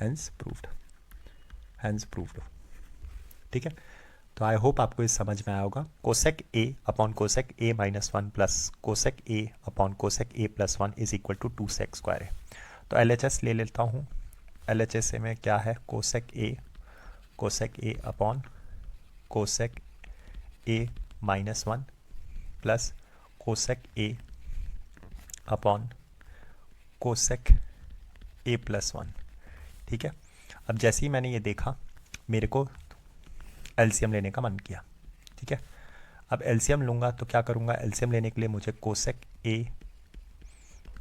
hence proved, hence proved. ठीक है, तो आई होप आपको ये समझ में आया होगा। Cosec A upon cosec A minus 1 plus cosec A upon cosec A plus 1 is equal to 2 sec square है। तो एलएचएस ले लेता हूँ, एलएचएस में क्या है, cosec A upon cosec A minus 1 plus cosec A upon cosec A plus 1। ठीक है, अब जैसे ही मैंने ये देखा मेरे को एलसीएम लेने का मन किया। ठीक है, अब एलसीएम लूँगा तो क्या करूँगा, एलसीएम लेने के लिए मुझे कोसेक ए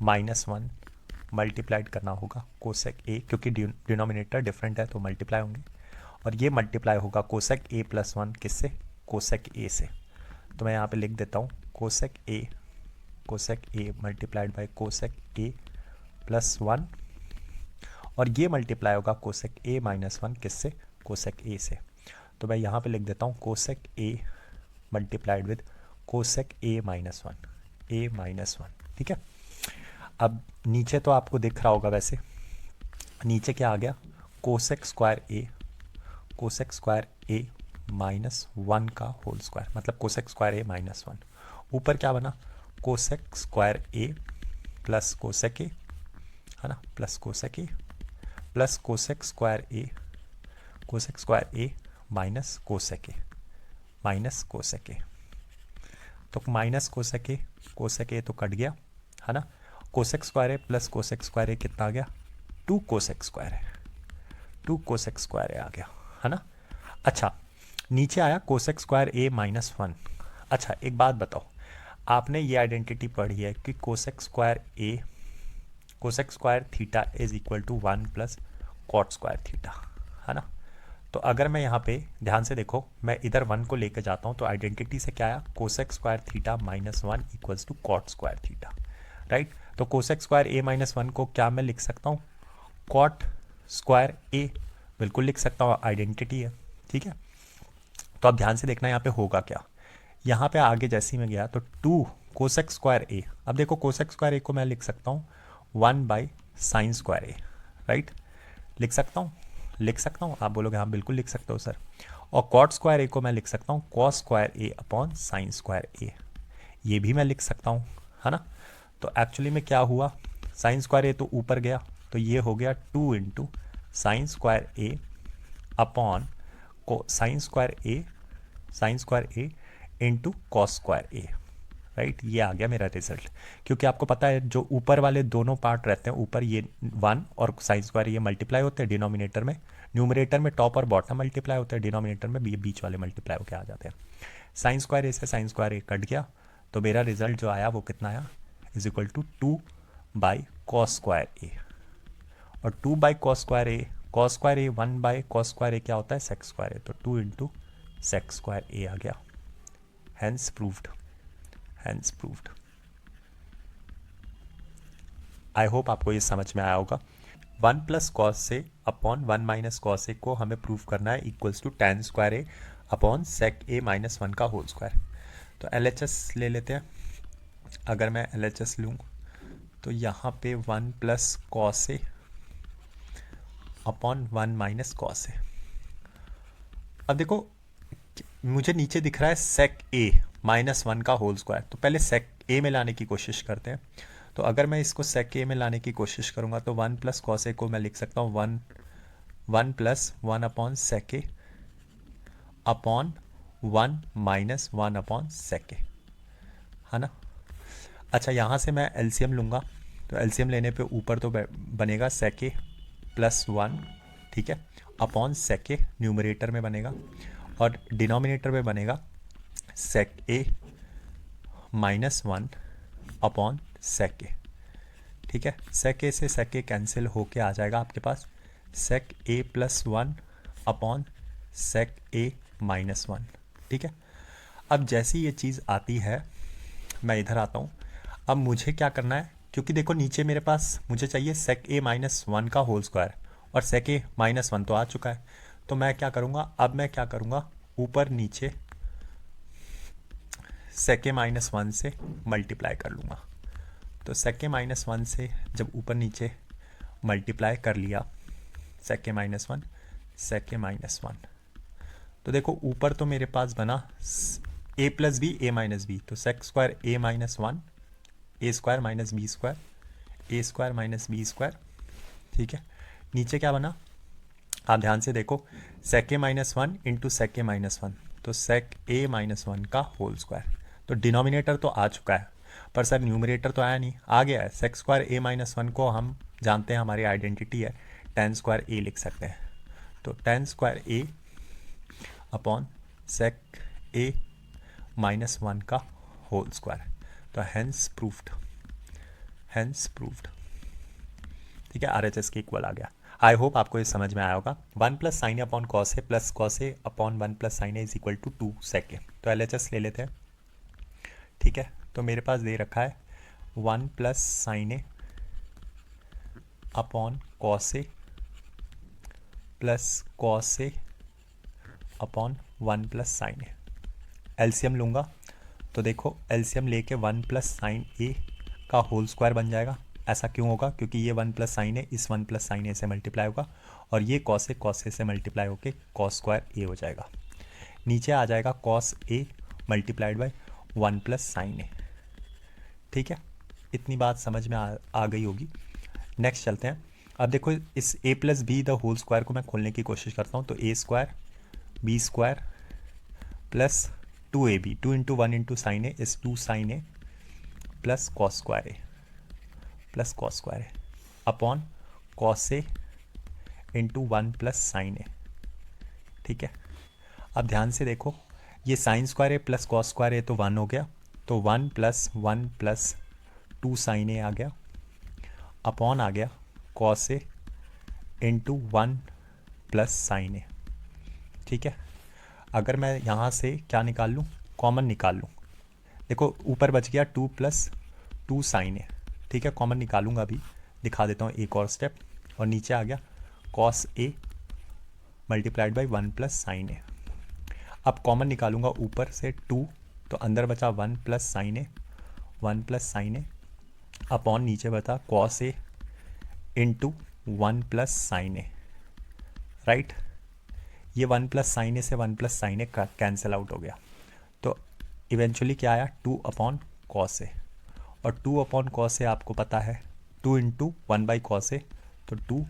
माइनस 1 मल्टीप्लाइड करना होगा कोसेक ए, क्योंकि डिनोमिनेटर डिफरेंट है तो मल्टीप्लाई होंगे, और ये मल्टीप्लाई होगा कोसेक ए प्लस 1 किससे, कोसेक ए से। तो मैं यहाँ पे लिख देता हूँ cosec A multiplied by cosec A plus 1, और ये मल्टीप्लाई होगा कोसेक ए माइनस 1 किससे, कोसेक ए से। तो मैं यहाँ पे लिख देता हूँ cosec A multiplied with cosec A minus 1। ठीक है, अब नीचे तो आपको दिख रहा होगा, वैसे नीचे क्या आ गया, कोसेक स्क्वायर ए माइनस 1 का होल स्क्वायर, मतलब कोसेक स्क्वायर ए माइनस 1। ऊपर क्या बना, cosec square A plus cosec ए, है ना, plus cosec A plus cosec square A minus cosec A, तो माइनस कोसेक ए तो कट गया, है ना, cosec square A plus cosec square A कितना आ गया, 2 कोसेक स्क्वायर ए आ गया, है ना। अच्छा, नीचे आया कोसेक स्क्वायर ए माइनस 1। अच्छा, एक बात बताओ, आपने ये आइडेंटिटी पढ़ी है कि cosec square theta is equal to 1 plus cot square theta, है ना। तो अगर मैं यहाँ पे ध्यान से देखो, मैं इधर 1 को लेकर जाता हूँ तो आइडेंटिटी से क्या आया, cosec square theta minus 1 equals to cot square theta, right. तो कोसेक स्क्वायर ए माइनस 1 को क्या मैं लिख सकता हूँ, कॉट स्क्वायर ए, बिल्कुल लिख सकता हूँ, आइडेंटिटी है। ठीक है, तो अब ध्यान से देखना यहाँ पे होगा क्या, यहाँ पे आगे जैसे ही मैं गया तो 2 कोसेक स्क्वायर ए, अब देखो कोसेक स्क्वायर ए को मैं लिख सकता हूँ 1 by sign square A, right, लिख सकता हूँ, आप बोलोगे हाँ बिल्कुल लिख सकते हो सर। और कॉट स्क्वायर ए को मैं लिख सकता हूँ cos square A upon sine square A, ये भी मैं लिख सकता हूँ, है ना। तो एक्चुअली में क्या हुआ, साइन स्क्वायर ए तो ऊपर गया, तो ये हो गया 2 into sine square A upon sine square A into cos square A, right, ये आ गया मेरा रिजल्ट। क्योंकि आपको पता है जो ऊपर वाले दोनों पार्ट रहते हैं, ऊपर ये 1 और साइन स्क्वायर ये मल्टीप्लाई होते हैं डिनोमिनेटर में, न्यूमरेटर में टॉप और बॉटम मल्टीप्लाई होते हैं, डिनोमिनेटर में ये बीच वाले मल्टीप्लाई होकर आ जाते हैं। साइन स्क्वायर ए से साइन स्क्वायर ए कट गया, तो मेरा रिजल्ट जो आया वो कितना आया, is equal to 2 by cos square A, और 2 by cos square A, 1 by cos square A क्या होता है, सेक स्क्वायर ए, तो 2 इंटू सेक स्क्वायर ए आ गया, हैंस प्रूव्ड। आई होप आपको ये समझ में आया होगा। 1 प्लस कॉस से अपॉन 1 माइनस कॉस ए को हमें प्रूव करना है equals to tan square A upon sec A minus 1 का होल स्क्वायर। तो LHS ले लेते हैं। अगर मैं LHS लूँ तो यहाँ पे 1 plus cos A upon 1 minus cos A. अब देखो मुझे नीचे दिख रहा है सेक ए माइनस 1 का होल स्क्वायर, तो पहले सेक ए में लाने की कोशिश करते हैं। तो अगर मैं इसको सेक ए में लाने की कोशिश करूँगा तो 1 प्लस कॉस ए को मैं लिख सकता हूँ 1 प्लस 1 अपॉन सेक ए अपॉन 1 माइनस 1 अपॉन सेक ए, है ना। अच्छा, यहाँ से मैं एलसीएम लूँगा, तो एलसीएम लेने पे ऊपर तो बनेगा सेक ए प्लस 1, ठीक है, अपॉन सेक ए न्यूमरेटर में बनेगा, और डिनोमिनेटर में बनेगा सेक A minus 1 upon sec A. ठीक है, सेक ए से सेक ए कैंसिल होके आ जाएगा आपके पास सेक A plus 1 upon sec A minus 1। ठीक है, अब जैसी ये चीज़ आती है मैं इधर आता हूँ। अब मुझे क्या करना है, क्योंकि देखो नीचे मेरे पास मुझे चाहिए सेक ए माइनस 1 का होल स्क्वायर और सेक ए माइनस 1 तो आ चुका है। तो मैं क्या करूँगा, अब मैं क्या करूँगा, ऊपर नीचे सेक ए माइनस 1 से मल्टीप्लाई कर लूँगा। तो सेक ए माइनस 1 से जब ऊपर नीचे मल्टीप्लाई कर लिया सेक A minus 1 sec A minus 1, तो देखो ऊपर तो मेरे पास बना ए plus B A minus B, तो sec square A minus 1 A square minus B square A square minus B square. ठीक है, नीचे क्या बना आप ध्यान से देखो, सेक A minus 1 into sec A minus 1, तो सेक ए माइनस 1 का होल स्क्वायर। तो डिनोमिनेटर तो आ चुका है, पर सर न्यूमरेटर तो आया नहीं, आ गया है। सेक स्क्वायर ए माइनस 1 को हम जानते हैं हमारी आइडेंटिटी है, टेन स्क्वायर ए लिख सकते हैं। तो ten square A upon sec A minus 1 का होल स्क्वायर, तो हैंस प्रूफ्ड, हैंस प्रूफ्ड। ठीक है, RHS के इक्वल आ गया। आई होप आपको ये समझ में आया होगा। 1 plus sine A upon cos A plus cos A upon 1 plus sine A is equal to 2 sec A. तो LHS ले लेते हैं। ठीक है, तो मेरे पास दे रखा है 1 plus sine A upon cos A plus cos A upon 1 plus sine A. LCM लूँगा तो देखो एलसीएम लेके 1 प्लस साइन ए का होल स्क्वायर बन जाएगा। ऐसा क्यों होगा, क्योंकि ये 1 प्लस साइन ए इस 1 प्लस साइन ए से मल्टीप्लाई होगा और ये कॉस ए से मल्टीप्लाई होके कॉस स्क्वायर ए हो जाएगा। नीचे आ जाएगा cos A multiplied by 1 plus sine A. ठीक है, इतनी बात समझ में आ गई होगी। नेक्स्ट चलते हैं। अब देखो इस A plus B the whole square को मैं खोलने की कोशिश करता हूँ। तो A square B square plus 2ab, 2 into 1 into sine A इस 2 sine A plus cos square A plus cos square A upon cos A into 1 plus sine A. ठीक है, अब ध्यान से देखो ये sine square A plus cos square A तो 1 हो गया, तो 1 प्लस 2 साइन ए आ गया अपॉन आ गया cos A into 1 plus sine A. ठीक है, अगर मैं यहाँ से क्या निकाल लूँ, कॉमन निकाल लूँ। देखो ऊपर बच गया 2 प्लस 2 साइन ए। ठीक है, कॉमन निकालूंगा अभी, दिखा देता हूँ एक और स्टेप। और नीचे आ गया cos A multiplied by 1 plus sine A. अब कॉमन निकालूंगा ऊपर से 2, तो अंदर बचा 1 plus sine A, 1 plus sine A upon नीचे बचा cos A into 1 plus sine A. Right, ये 1 प्लस साइन ए से 1 प्लस साइन ए का कैंसिल आउट हो गया। तो इवेंचुअली क्या आया, 2 अपॉन कॉस ए, और 2 अपॉन कॉस ए आपको पता है 2 इंटू 1 बाई कॉस ए, तो 2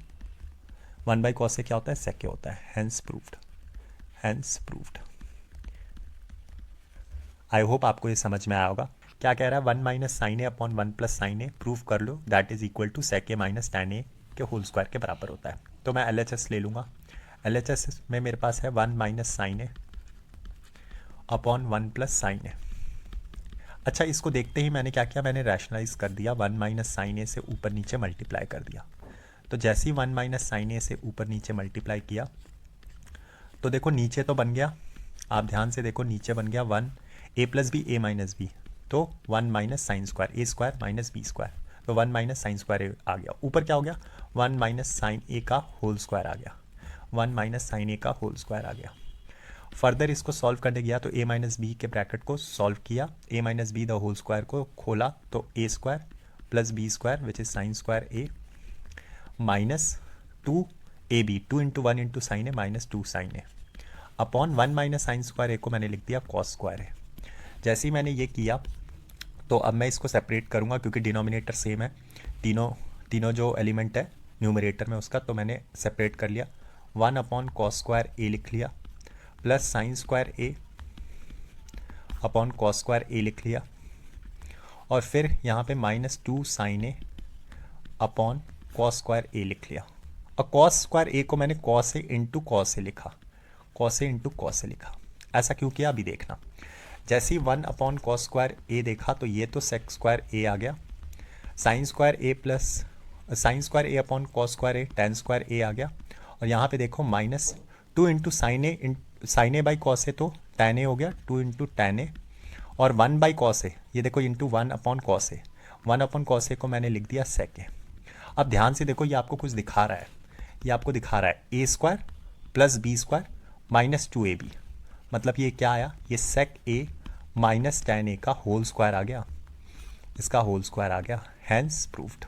1 बाई कॉस ए क्या होता है, सेक ए होता है। Hence proved, hence proved. I hope आपको ये समझ में आया होगा। क्या कह रहा है, 1 minus sine A upon 1 plus sine A proof कर लो that is equal to sec A minus tan A के होल स्क्वायर के बराबर होता है। तो मैं LHS ले लूँगा। LHS में मेरे पास है 1 minus sine A upon 1 plus sine ए। अच्छा, इसको देखते ही मैंने क्या किया, मैंने रैशनलाइज कर दिया, 1 माइनस साइन ए से ऊपर नीचे मल्टीप्लाई कर दिया। तो जैसे ही 1 माइनस साइन ए से ऊपर नीचे मल्टीप्लाई किया तो देखो नीचे तो बन गया, आप ध्यान से देखो नीचे बन गया 1 ए plus B A minus B, तो 1 minus sine square A square minus B square, तो 1 माइनस साइन स्क्वायर ए आ गया। ऊपर क्या हो गया, 1 माइनस साइन ए का होल स्क्वायर आ गया, 1 माइनस साइन ए का होल स्क्वायर आ गया। फर्दर इसको सॉल्व करने गया तो ए माइनस बी के ब्रैकेट को सॉल्व किया, A minus B the whole square को खोला तो A square plus B square which is sine square A minus 2 A B, 2 into 1 into sine A minus 2 sine A upon 1 minus sine square A को मैंने लिख दिया cos square ए। जैसे ही मैंने ये किया तो अब मैं इसको सेपरेट करूँगा क्योंकि डिनोमिनेटर सेम है, तीनों जो एलिमेंट है न्यूमरेटर में उसका, तो मैंने सेपरेट कर लिया। 1 अपॉन कॉस स्क्वायर ए लिख लिया plus sine square A upon cos square A लिख लिया, और फिर यहाँ पे minus 2 sine A upon cos square A लिख लिया। और कॉस स्क्वायर ए को मैंने cos A into cos A लिखा, cos A into cos A लिखा। ऐसा क्यों किया अभी देखना। जैसे ही 1 अपॉन कॉस स्क्वायर ए देखा तो ये तो सेक स्क्वायर ए आ गया, sign square A plus sine square A upon cos square A, tan square A आ गया। और यहाँ पे देखो minus 2 into sine A by cos A तो टेन ए हो गया, 2 इंटू टेन ए, और 1 बाई कॉस ए, ये देखो into 1 upon cos A, 1 upon cos A को मैंने लिख दिया सेक ए। अब ध्यान से देखो ये आपको कुछ दिखा रहा है, ये आपको दिखा रहा है A square plus B square minus 2ab, मतलब ये क्या आया, ये सेक ए माइनस टेन ए का होल स्क्वायर आ गया, इसका होल स्क्वायर आ गया। Hence proved,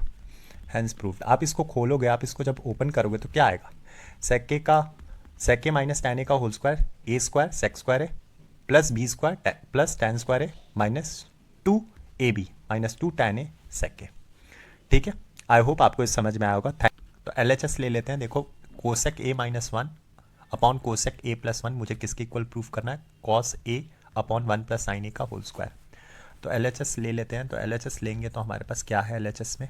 hence proved. आप इसको खोलोगे, आप इसको जब ओपन करोगे तो क्या आएगा, सेक ए माइनस टेन ए का whole square, A square sec square है plus B square plus tan square है minus 2ab minus 2 tan A sec A. ठीक है, आई होप आपको इस समझ में आया होगा। तो LHS ले लेते हैं। देखो cosec A minus 1 upon cosec A plus 1 मुझे किसके इक्वल प्रूफ करना है, cos A upon 1 plus sine A का होल स्क्वायर। तो LHS ले लेते हैं। तो LHS लेंगे तो हमारे पास क्या है LHS में,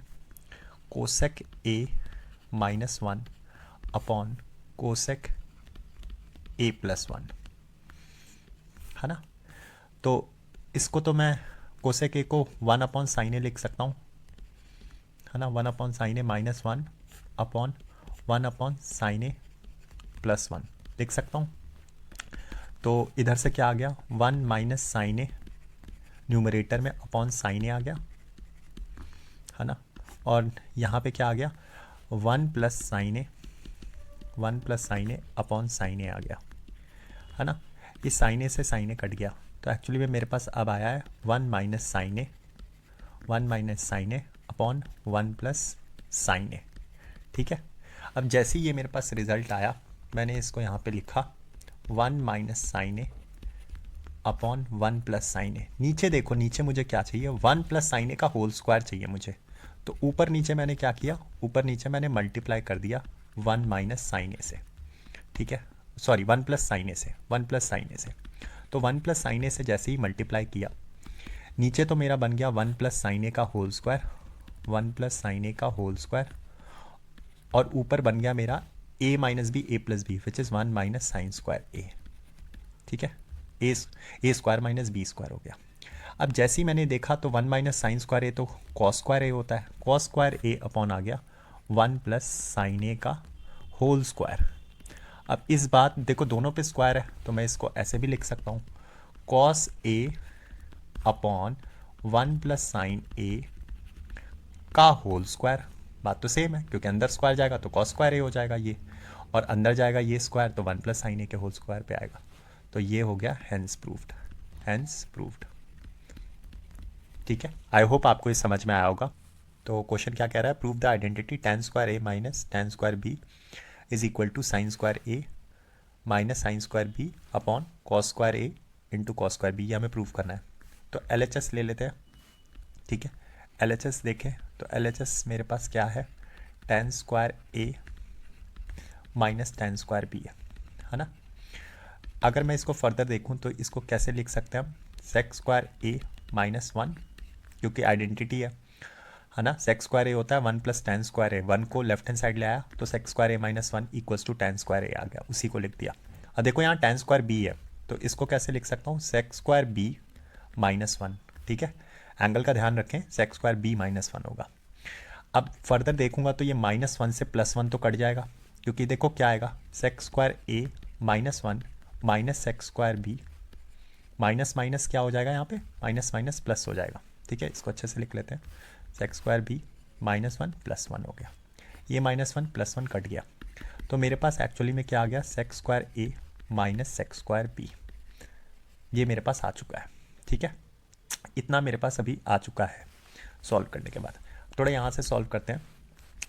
cosec A minus 1 upon cosec A plus 1, है ना। तो इसको तो मैं कोसेक ए को 1 अपॉन साइन ए लिख सकता हूँ, है ना, 1 upon sine A minus 1 upon 1 upon sine A plus 1 लिख सकता हूँ। तो इधर से क्या आ गया, 1 माइनस साइन ए न्यूमरेटर में अपॉन साइन ए आ गया, है ना, और यहाँ पे क्या आ गया, 1 plus sine A, 1 plus sine A upon sine ए आ गया, है ना। इस साइन ए से साइन ए कट गया, तो एक्चुअली में मेरे पास अब आया है 1 minus sine A, 1 minus sine A upon 1 plus sine A. ठीक है, अब जैसे ही ये मेरे पास रिजल्ट आया मैंने इसको यहाँ पे लिखा 1 minus sine A upon 1 plus sine ए। नीचे देखो, नीचे मुझे क्या चाहिए, 1 प्लस साइन ए का होल स्क्वायर चाहिए मुझे। तो ऊपर नीचे मैंने क्या किया, ऊपर नीचे मैंने मल्टीप्लाई कर दिया 1 माइनस साइन ए से, ठीक है, सॉरी 1 प्लस साइन ए से, 1 प्लस साइन ए से। तो 1 प्लस साइन ए से जैसे ही मल्टीप्लाई किया, नीचे तो मेरा बन गया 1 प्लस साइन ए का whole square, 1 plus sine A का होल स्क्वायर, और ऊपर बन गया मेरा a minus B A plus B which is 1 minus sine square A. ठीक है, A square minus B square हो गया। अब जैसे ही मैंने देखा तो 1 माइनस साइन स्क्वायर ए तो कॉस स्क्वायर ए होता है, कॉस स्क्वायर ए अपॉन आ गया 1 प्लस साइन ए का होल स्क्वायर। अब इस बात देखो दोनों पे स्क्वायर है तो मैं इसको ऐसे भी लिख सकता हूँ, cos A upon 1 plus sine A का होल स्क्वायर। बात तो सेम है क्योंकि अंदर स्क्वायर जाएगा तो कॉस स्क्वायर ए हो जाएगा ये, और अंदर जाएगा ये स्क्वायर तो 1 प्लस साइन ए के होल स्क्वायर पे आएगा। तो ये हो गया हैंस प्रूफ्ड, हैंस प्रूफ्ड। ठीक है, आई होप आपको ये समझ में आया होगा। तो क्वेश्चन क्या कह रहा है, prove the identity tan square A minus tan square B is equal to sine square A minus sine square B upon cos square A into cos square B, ये हमें प्रूव करना है। तो LHS ले लेते हैं। ठीक है, LHS देखें तो LHS मेरे पास क्या है, tan square A minus tan square B है ना। अगर मैं इसको फर्दर देखूं तो इसको कैसे लिख सकते हैं हम, सेक स्क्वायर ए माइनस 1, क्योंकि आइडेंटिटी है ना, सेक स्क्वायर ए होता है 1 प्लस tan स्क्वायर ए, 1 को लेफ्ट हैंड साइड ले आया तो sec square A minus 1 equals to tan square A आ गया, उसी को लिख दिया। अब देखो यहाँ tan स्क्वायर बी है तो इसको कैसे लिख सकता हूँ, सेक स्क्वायर बी माइनस 1। ठीक है, एंगल का ध्यान रखें, सेक स्क्वायर बी माइनस 1 होगा। अब फर्दर देखूंगा तो ये माइनस 1 से प्लस 1 तो कट जाएगा, क्योंकि देखो क्या आएगा, sec square A minus 1 minus sec square B, minus minus क्या हो जाएगा यहाँ पे, माइनस माइनस प्लस हो जाएगा। ठीक है, इसको अच्छे से लिख लेते हैं, sec square B minus 1 plus 1 हो गया, ये माइनस 1 प्लस 1 कट गया। तो मेरे पास एक्चुअली में क्या आ गया, sec square A minus sec square B, ये मेरे पास आ चुका है। ठीक है, इतना मेरे पास अभी आ चुका है सॉल्व करने के बाद। थोड़ा यहाँ से सॉल्व करते हैं।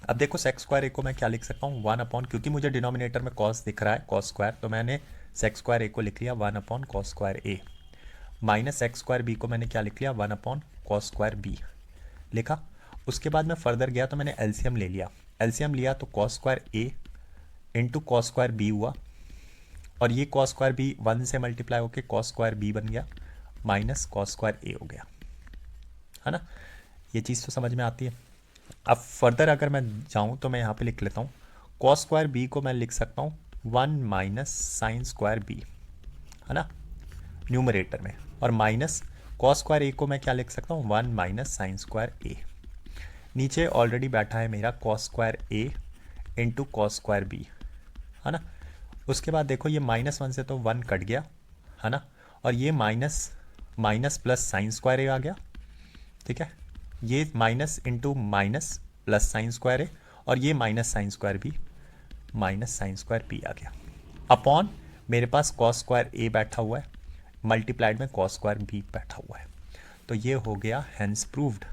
अब देखो सेक स्क्वायर ए को मैं क्या लिख सकता हूँ, 1 अपॉन, क्योंकि मुझे डिनोमिनेटर में कॉस दिख रहा है कॉस स्क्वायर, तो मैंने सेक स्क्वायर ए को लिख लिया 1 upon cos square A, minus sec square B को मैंने क्या लिख लिया, 1 अपॉन कॉस स्क्वायर बी लिखा। उसके बाद मैं फर्दर गया तो मैंने एलसीएम ले लिया, एलसीएम लिया तो cos square A into cos square B हुआ, और ये कॉस स्क्वायर बी 1 से मल्टीप्लाई होकर कॉस स्क्वायर बी बन गया माइनस कॉस स्क्वायर ए हो गया, है ना। ये चीज़ तो समझ में आती है। अब फर्दर अगर मैं जाऊँ तो मैं यहाँ पे लिख लेता हूँ, कॉस स्क्वायर बी को मैं लिख सकता हूँ 1 माइनस साइन स्क्वायर बी, है ना, न्यूमरेटर में, और माइनस कॉस स्क्वायर ए को मैं क्या लिख सकता हूँ, 1 माइनस साइन स्क्वायर ए। नीचे ऑलरेडी बैठा है मेरा cos square A into cos square B, है ना। उसके बाद देखो ये -1 से तो 1 कट गया, है ना, और ये minus minus plus sine square A आ गया, ठीक है। ये minus into minus plus sine square A, और ये minus sine square B minus sine square B आ गया, अपॉन मेरे पास कॉस स्क्वायर ए बैठा हुआ है मल्टीप्लाइड में कॉस स्क्वायर बी बैठा हुआ है। तो ये हो गया हेंस प्रूव्ड।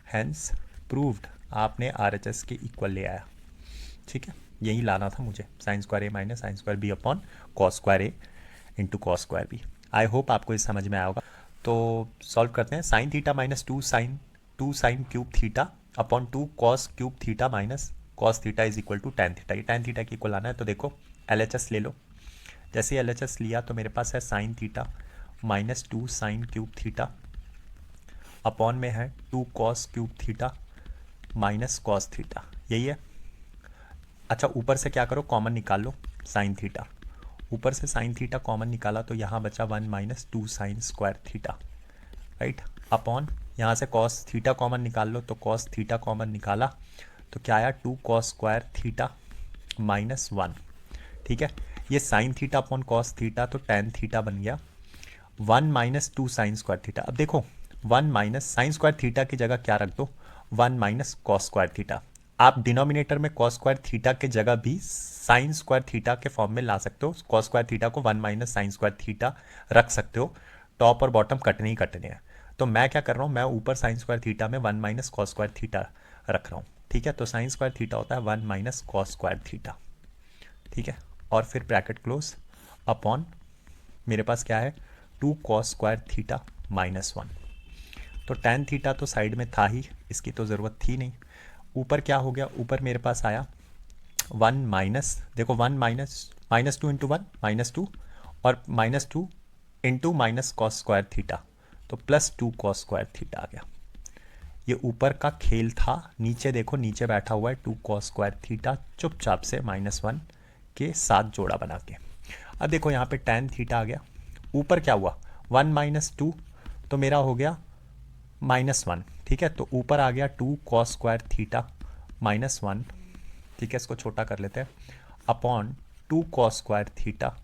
हेंस प्रूव्ड, आपने RHS के इक्वल ले आया, ठीक है। यही लाना था मुझे, sine square A minus sine square B upon cos square A into cos square B. I hope आपको ये समझ में आया होगा। तो सॉल्व करते हैं। Sine theta minus two sine cube theta upon 2 cos cube theta minus cos theta is equal to tan theta. ये टैन थीटा के इक्वल आना है। तो देखो LHS ले लो। जैसे LHS लिया तो मेरे पास है sign theta minus 2 sign cube theta upon में है 2 cos cube theta minus cos theta, यही है। अच्छा ऊपर से क्या करो, कॉमन निकाल लो साइन थीटा। ऊपर से साइन थीटा कॉमन निकाला तो यहाँ बचा 1 minus 2 sine square theta, right, upon यहाँ से कॉस थीटा कॉमन निकाल लो तो कॉस थीटा कॉमन निकाला तो क्या आया 2 कॉस स्क्वायर थीटा माइनस 1, ठीक है। ये sine theta upon cos theta तो टैन थीटा बन गया 1 माइनस 2 साइन स्क्वायर थीटा। अब देखो 1 माइनस साइन स्क्वायर थीटा की जगह क्या रख दो, 1 माइनस कॉस स्क्वायर थीटा। आप डिनोमिनेटर में कॉस स्क्वायर थीटा के जगह भी साइन स्क्वायर थीटा के फॉर्म में ला सकते हो। कॉस स्क्वायर थीटा को 1 माइनस साइन स्क्वायर थीटा रख सकते हो। टॉप और बॉटम कटने ही कटने हैं। तो मैं क्या कर रहा हूँ, मैं ऊपर साइन स्क्वायर थीटा में 1 माइनस कॉस स्क्वायर थीटा रख रहा हूँ, ठीक है। तो साइन स्क्वायर थीटा होता है 1 माइनस कॉस स्क्वायर थीटा, ठीक है। और फिर ब्रैकेट क्लोज अपॉन मेरे पास क्या है 2 कॉस स्क्वायर थीटा माइनस 1। तो टैन थीटा तो साइड में था ही, इसकी तो ज़रूरत थी नहीं। ऊपर क्या हो गया, ऊपर मेरे पास आया 1 माइनस, देखो 1 माइनस 2 इंटू 1 -2 और -2 into minus cos square theta तो +2 कॉस स्क्वायर थीटा आ गया। ये ऊपर का खेल था। नीचे देखो, नीचे बैठा हुआ है 2 कॉस स्क्वायर थीटा चुपचाप से -1 के साथ जोड़ा बना के। अब देखो यहाँ पे टैन थीटा आ गया। ऊपर क्या हुआ 1 माइनस 2 तो मेरा हो गया -1, ठीक है। तो ऊपर आ गया 2 कॉस स्क्वायर थीटा -1, ठीक है। इसको छोटा कर लेते हैं upon 2 cos square theta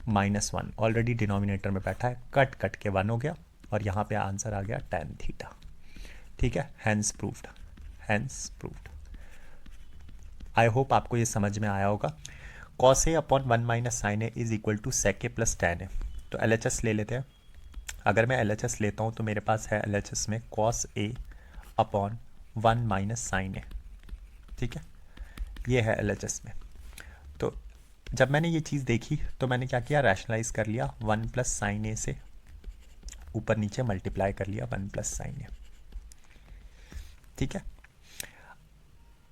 -1 already denominator में बैठा है, कट कट के 1 हो गया और यहाँ पे आंसर आ गया टैन थीटा, ठीक है। Hence proved, hence proved. I hope आपको ये समझ में आया होगा। Cos A upon 1 minus sine A is equal to sec A plus tan A. तो LHS ले लेते हैं। अगर मैं LHS लेता हूँ तो मेरे पास है LHS में cos A upon 1 minus sine A, ठीक है। ये है LHS में। तो जब मैंने ये चीज़ देखी तो मैंने क्या किया, रैशनलाइज कर लिया 1 प्लस साइन ए से, ऊपर नीचे मल्टीप्लाई कर लिया 1 प्लस साइन ए, ठीक है।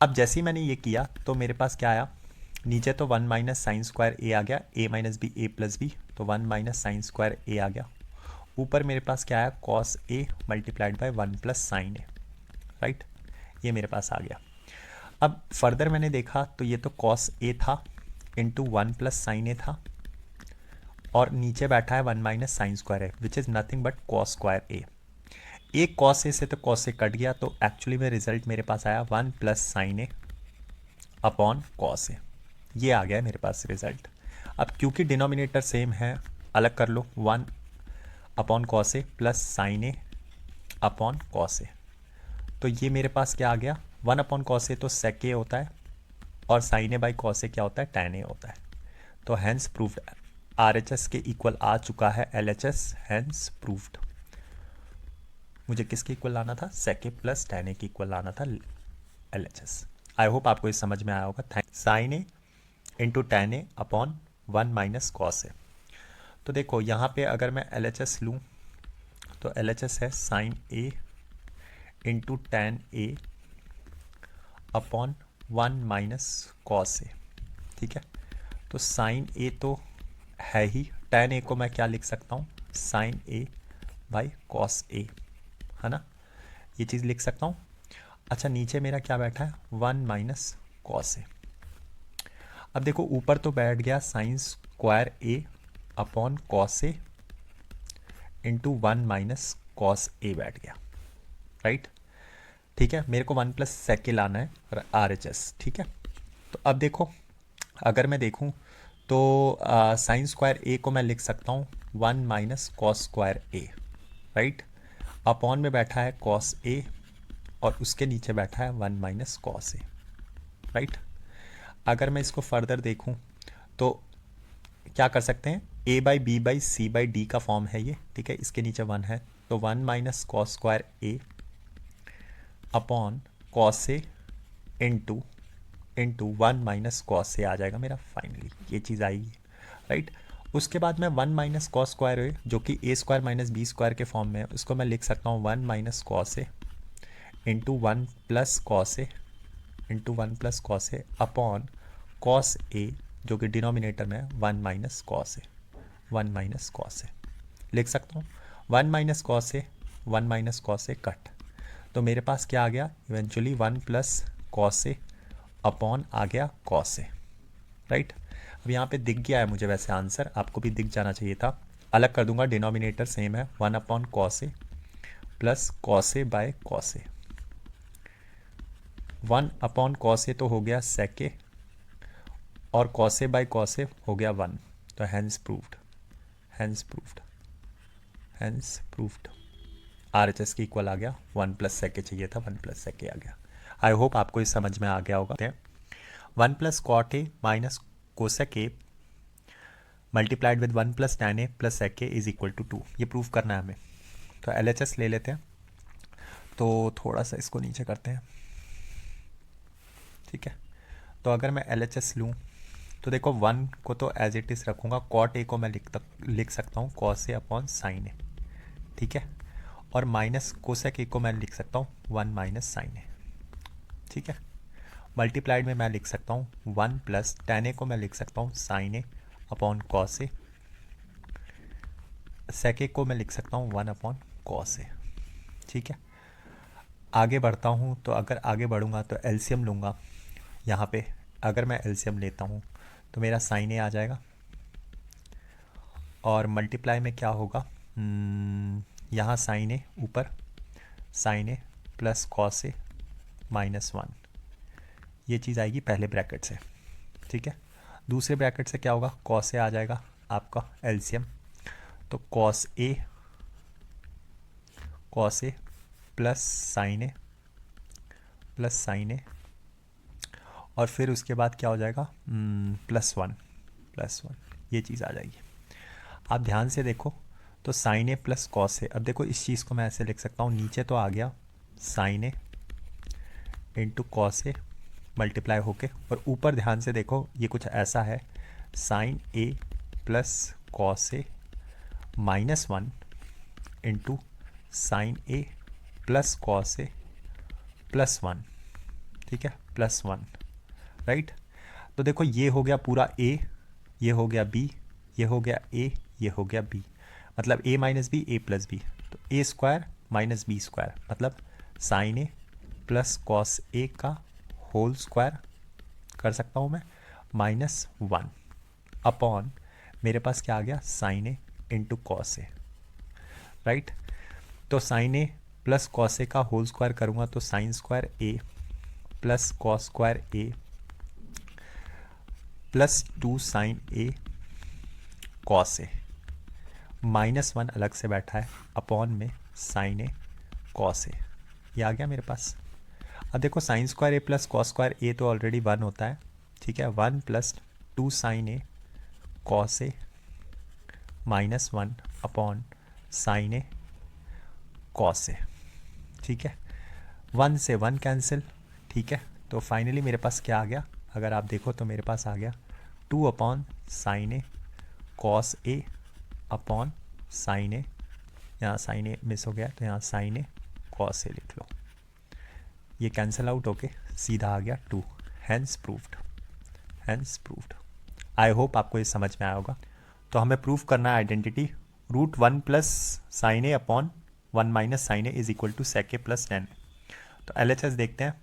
अब जैसे ही मैंने ये किया तो मेरे पास क्या आया, नीचे तो 1 माइनस साइन स्क्वायर ए आ गया, ए minus B A plus B, तो 1 माइनस साइन स्क्वायर ए आ गया। ऊपर मेरे पास क्या आया, cos A multiplied by 1 plus sine A, right, ये मेरे पास आ गया। अब फर्दर मैंने देखा तो ये तो कॉस ए था इंटू 1 प्लस साइन ए था और नीचे बैठा है 1 minus sine square A which is nothing but cos square A. एक कॉस ए से तो कॉस से कट गया, तो एक्चुअली में रिजल्ट मेरे पास आया 1 plus sine A upon cos ए। ये आ गया मेरे पास रिजल्ट। अब क्योंकि डिनोमिनेटर सेम है, अलग कर लो, 1 upon cos A plus sine A upon cos A. तो ये मेरे पास क्या आ गया, 1 अपॉन कॉस ए तो सेक ए होता है और sine A by cos A क्या होता है, टैन ए होता है। तो हैंस प्रूव्ड, RHS के इक्वल आ चुका है LHS, हैंस प्रूव्ड। मुझे किसके इक्वल लाना था, सेक ए प्लस टैन ए के इक्वल लाना था LHS। आई होप आपको ये समझ में आया होगा। Sine A into tan A upon 1 minus cos A. तो देखो यहाँ पे अगर मैं LHS लूँ तो LHS है sine A into tan A upon 1 minus cos A, ठीक है। तो साइन ए तो है ही, टैन ए को मैं क्या लिख सकता हूँ, साइन ए बाई कॉस ए, है ना, ये चीज़ लिख सकता हूँ। अच्छा नीचे मेरा क्या बैठा है, 1 माइनस कॉस ए। अब देखो ऊपर तो बैठ गया sign square A upon cos A into 1 minus cos ए बैठ गया, राइट। ठीक है, मेरे को 1 प्लस सेक लाना है आर एच एस, ठीक है। तो अब देखो, अगर मैं देखूं तो साइन स्क्वायर ए को मैं लिख सकता हूँ 1 minus cos square A, right. Upon में बैठा है कॉस ए और उसके नीचे बैठा है 1 माइनस कॉस ए, राइट। अगर मैं इसको फर्दर देखूं तो क्या कर सकते हैं, A by B by C by D का फॉर्म है ये, ठीक है। इसके नीचे 1 है तो 1 minus cos square A upon cos A into 1 minus cos से आ जाएगा मेरा, फाइनली ये चीज़ आएगी, राइट। उसके बाद मैं 1 माइनस कॉस स्क्वायर है जो कि ए स्क्वायर माइनस बी स्क्वायर के फॉर्म में है, उसको मैं लिख सकता हूँ 1 minus cos A into 1 plus cos A into 1 plus cos A upon cos ए जो कि डिनोमिनेटर में है 1 minus cos A, 1 minus cos ए लिख सकता हूँ। 1 minus cos A 1 minus cos A cut, तो मेरे पास क्या आ गया eventually 1 plus cos A upon आ गया कॉस ए, राइट। अब यहाँ पे दिख गया है मुझे, वैसे आंसर आपको भी दिख जाना चाहिए था। अलग कर दूंगा, डिनोमिनेटर सेम है, 1 upon cos A plus cos A by cos A. 1 upon cos A तो हो गया सेक ए और cos A by cos A हो गया 1, तो hence proved, hence proved, hence proved. R H S की इक्वल आ गया, 1 प्लस सेक ए चाहिए था, 1 प्लस सेक ए आ गया। आई होप आपको इस समझ में आ गया होगा। 1 plus cot A minus cosec A multiplied with 1 plus tan A plus sec A is equal to 2, ये प्रूव करना है हमें। तो एल एच एस ले लेते हैं, तो थोड़ा सा इसको नीचे करते हैं, ठीक है। तो अगर मैं एल एच एस लूँ तो देखो 1 को तो एज इट इज़ रखूँगा, कॉट ए को मैं लिख सकता हूँ cos A upon sine A, ठीक है। और माइनस कोसेक ए को मैं लिख सकता हूँ 1 माइनस साइन ए, ठीक है। मल्टीप्लाइड में मैं लिख सकता हूँ 1 प्लस टैन ए को मैं लिख सकता हूँ sign A upon cos A, sec ए को मैं लिख सकता हूँ 1 अपॉन कॉस ए, ठीक है। आगे बढ़ता हूँ, तो अगर आगे बढ़ूँगा तो एलसीएम लूँगा यहाँ पे। अगर मैं एलसीएम लेता हूँ तो मेरा साइन ए आ जाएगा और मल्टीप्लाई में क्या होगा, यहाँ साइन ए ऊपर sign A plus cos A minus 1, ये चीज़ आएगी पहले ब्रैकेट से, ठीक है। दूसरे ब्रैकेट से क्या होगा, कॉस ए आ जाएगा आपका एलसीएम, तो cos A plus sine A और फिर उसके बाद क्या हो जाएगा प्लस वन, ये चीज़ आ जाएगी। आप ध्यान से देखो तो sine A plus cos A, अब देखो इस चीज़ को मैं ऐसे लिख सकता हूँ, नीचे तो आ गया sine A into cos A multiply होके, और ऊपर ध्यान से देखो ये कुछ ऐसा है, sine A plus cos A minus 1 into sine A plus cos A plus 1, ठीक है, प्लस 1, राइट। तो देखो ये हो गया पूरा ए, ये हो गया बी, ये हो गया ए, ये हो गया बी, मतलब A minus B A plus B, तो A square minus B square मतलब sign A plus cos A का होल स्क्वायर कर सकता हूँ मैं माइनस 1 अपॉन मेरे पास क्या आ गया sine A into cos A, right. तो sine A plus cos A का होल स्क्वायर करूँगा तो sine square A plus cos square A plus 2 sine A cos A minus 1 अलग से बैठा है अपॉन में साइन ए कॉस ए, ये आ गया मेरे पास। अब देखो sign square A plus cos square A तो ऑलरेडी 1 होता है, ठीक है। 1 plus 2 sine A cos A minus 1 upon sine A cos A, ठीक है। 1 से 1 कैंसिल, ठीक है। तो फाइनली मेरे पास क्या आ गया, अगर आप देखो तो मेरे पास आ गया 2 upon sine A cos A upon sine ए, यहाँ साइन ए मिस हो गया तो यहाँ साइन ए कॉस ए लिख लो, ये कैंसिल आउट होके सीधा आ गया 2, hence proved, hence proved. I hope आपको ये समझ में आया होगा। तो हमें प्रूव करना है identity root 1 plus sine A upon 1 minus sine A is equal to sec A plus tan. तो एल एच एस देखते हैं,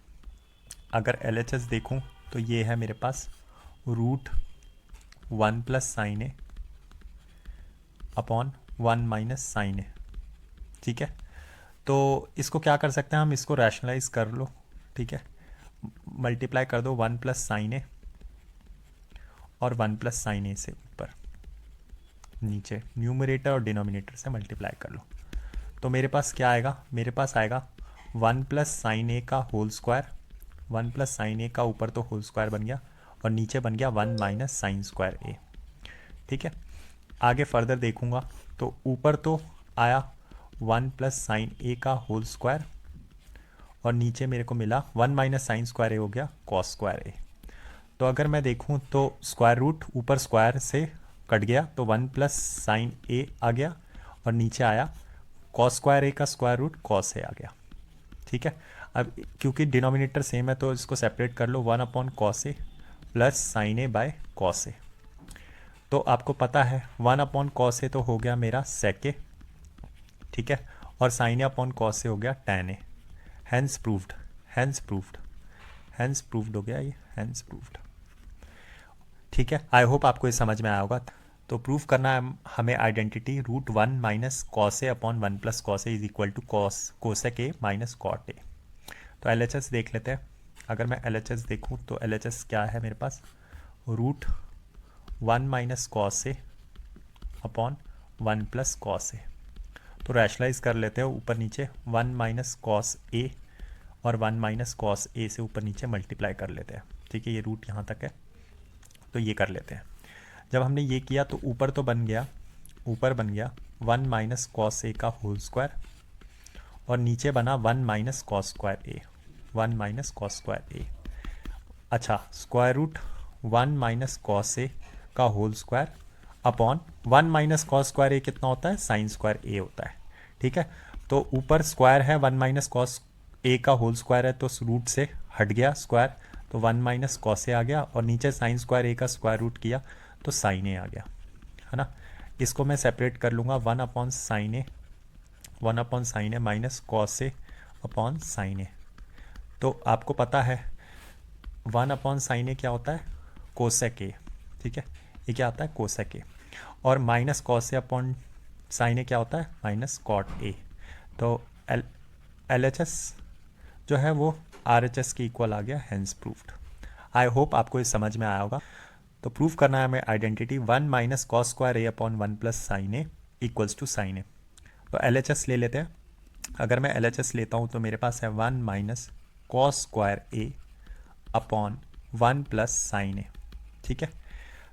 अगर एल एच एस देखूँ तो ये है मेरे पास root 1 plus sine A upon 1 minus sine A. ठीक है, तो इसको क्या कर सकते हैं हम, इसको रैशनलाइज कर लो। ठीक है, मल्टीप्लाई कर दो 1 प्लस साइन ए और 1 प्लस साइन ए से ऊपर नीचे न्यूमरेटर और डिनोमिनेटर से मल्टीप्लाई कर लो। तो मेरे पास क्या आएगा, मेरे पास आएगा 1 प्लस साइन ए का whole square, 1 plus sine A का ऊपर तो होल स्क्वायर बन गया और नीचे बन गया 1 माइनस साइन स्क्वायर ए। ठीक है, आगे फर्दर देखूंगा तो ऊपर तो आया 1 प्लस साइन ए का होल स्क्वायर और नीचे मेरे को मिला 1 माइनस साइन स्क्वायर ए हो गया कॉस स्क्वायर ए। तो अगर मैं देखूं तो स्क्वायर रूट ऊपर स्क्वायर से कट गया तो 1 प्लस साइन ए आ गया और नीचे आया कॉस स्क्वायर ए का स्क्वायर रूट कॉस ए आ गया। ठीक है, अब क्योंकि डिनोमिनेटर सेम है तो इसको सेपरेट कर लो, 1 upon cos A plus sine A by cos A. तो आपको पता है 1 अपॉन कॉस ए तो हो गया मेरा सेक ए। ठीक है, और sine A upon cos A हो गया tan A. Hence proved, hence proved, hence proved हो गया ये, हैंस प्रूव्ड। ठीक है, आई होप आपको ये समझ में आया होगा। तो प्रूव करना है हमें identity root 1 minus cos A upon 1 plus cos A is equal to cosec A minus cot A. तो LHS देख लेते हैं। अगर मैं LHS देखूं तो LHS क्या है मेरे पास, root 1 minus cos A upon 1 plus cos A. तो रैशनलाइज कर लेते हैं ऊपर नीचे, 1 माइनस कॉस ए और 1 माइनस कॉस ए से ऊपर नीचे मल्टीप्लाई कर लेते हैं। ठीक है, ये रूट यहाँ तक है तो ये कर लेते हैं। जब हमने ये किया तो ऊपर तो बन गया, ऊपर बन गया 1 माइनस कॉस ए का होल स्क्वायर और नीचे बना 1 minus cos square A, 1 minus cos square A. अच्छा, square root 1 minus cos A का whole square upon 1 minus cos square A कितना होता है, साइन स्क्वायर ए होता है। ठीक है, तो ऊपर स्क्वायर है 1 माइनस कॉस ए का होल स्क्वायर है तो रूट से हट गया स्क्वायर, तो 1 माइनस कॉस ए आ गया और नीचे साइन स्क्वायर ए का स्क्वायर रूट किया तो साइन ए आ गया, है ना। इसको मैं सेपरेट कर लूँगा 1 upon sine A, 1 upon sine A minus cos A upon sine A. तो आपको पता है 1 अपॉन साइन ए क्या होता है, कोसेक ए। ठीक है, ये क्या आता है, कोसेक ए। और minus cos A upon sine ए क्या होता है, माइनस कॉट ए। तो LHS जो है वो RHS के इक्वल आ गया, हैंस प्रूव्ड। आई होप आपको ये समझ में आया होगा। तो प्रूव करना है हमें identity 1 minus cos square A upon 1 plus sine A equals to sine A. तो LHS ले लेते हैं। अगर मैं LHS लेता हूँ तो मेरे पास है 1 minus cos square A upon 1 plus sine A. ठीक है,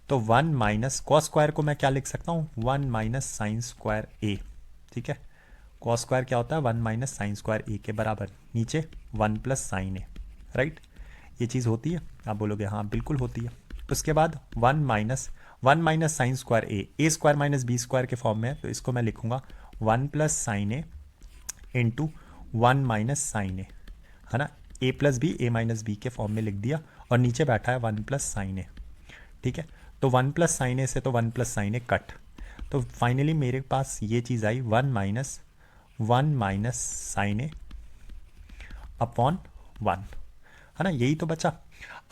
तो 1 माइनस कॉस स्क्वायर को मैं क्या लिख सकता हूँ, 1 माइनस साइन स्क्वायर ए। ठीक है, कॉस स्क्वायर क्या होता है, 1 माइनस साइन स्क्वायर ए के बराबर, नीचे 1 प्लस साइन ए। राइट, ये चीज़ होती है, आप बोलोगे हाँ बिल्कुल होती है। उसके बाद 1 minus sine square A square minus B square के फॉर्म में है तो इसको मैं लिखूंगा 1 plus sine A into 1 minus sine ए, है ना। ए plus B, A minus B के फॉर्म में लिख दिया और नीचे बैठा है 1 प्लस साइन ए। ठीक है, तो 1 प्लस साइन ए से तो 1 प्लस साइन ए कट, तो फाइनली मेरे पास ये चीज़ आई 1 माइनस साइन ए अपॉन 1, है ना। यही तो बचा।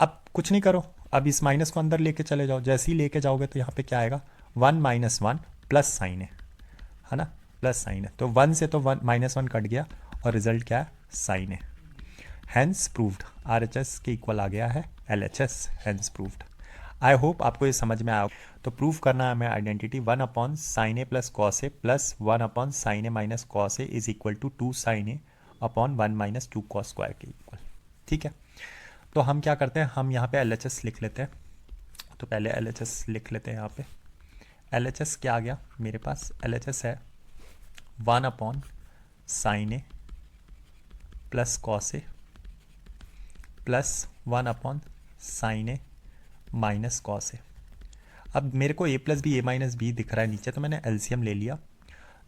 अब कुछ नहीं करो, अब इस माइनस को अंदर लेके चले जाओ। जैसे ही लेके जाओगे तो यहाँ पे क्या आएगा, 1 माइनस 1 प्लस साइन है ना, प्लस साइन है। तो 1 से तो 1 माइनस 1 कट गया और रिजल्ट क्या है, साइन है। हैंस प्रूव्ड, RHS के इक्वल आ गया है LHS, hence proved. I hope आपको ये समझ में आया। तो प्रूव करना है हमें identity 1 upon sine A plus cos A plus 1 upon sine A minus cos A is equal to 2 sine A upon 1 minus 2 cos square के इक्वल। ठीक है, तो हम क्या करते हैं, हम यहाँ पे LHS लिख लेते हैं। तो पहले LHS लिख लेते हैं। यहाँ पे LHS क्या आ गया मेरे पास, LHS है 1 upon sine A plus cos A plus 1 upon sine A minus cos A. अब मेरे को a plus B, A minus B दिख रहा है नीचे, तो मैंने LCM ले लिया।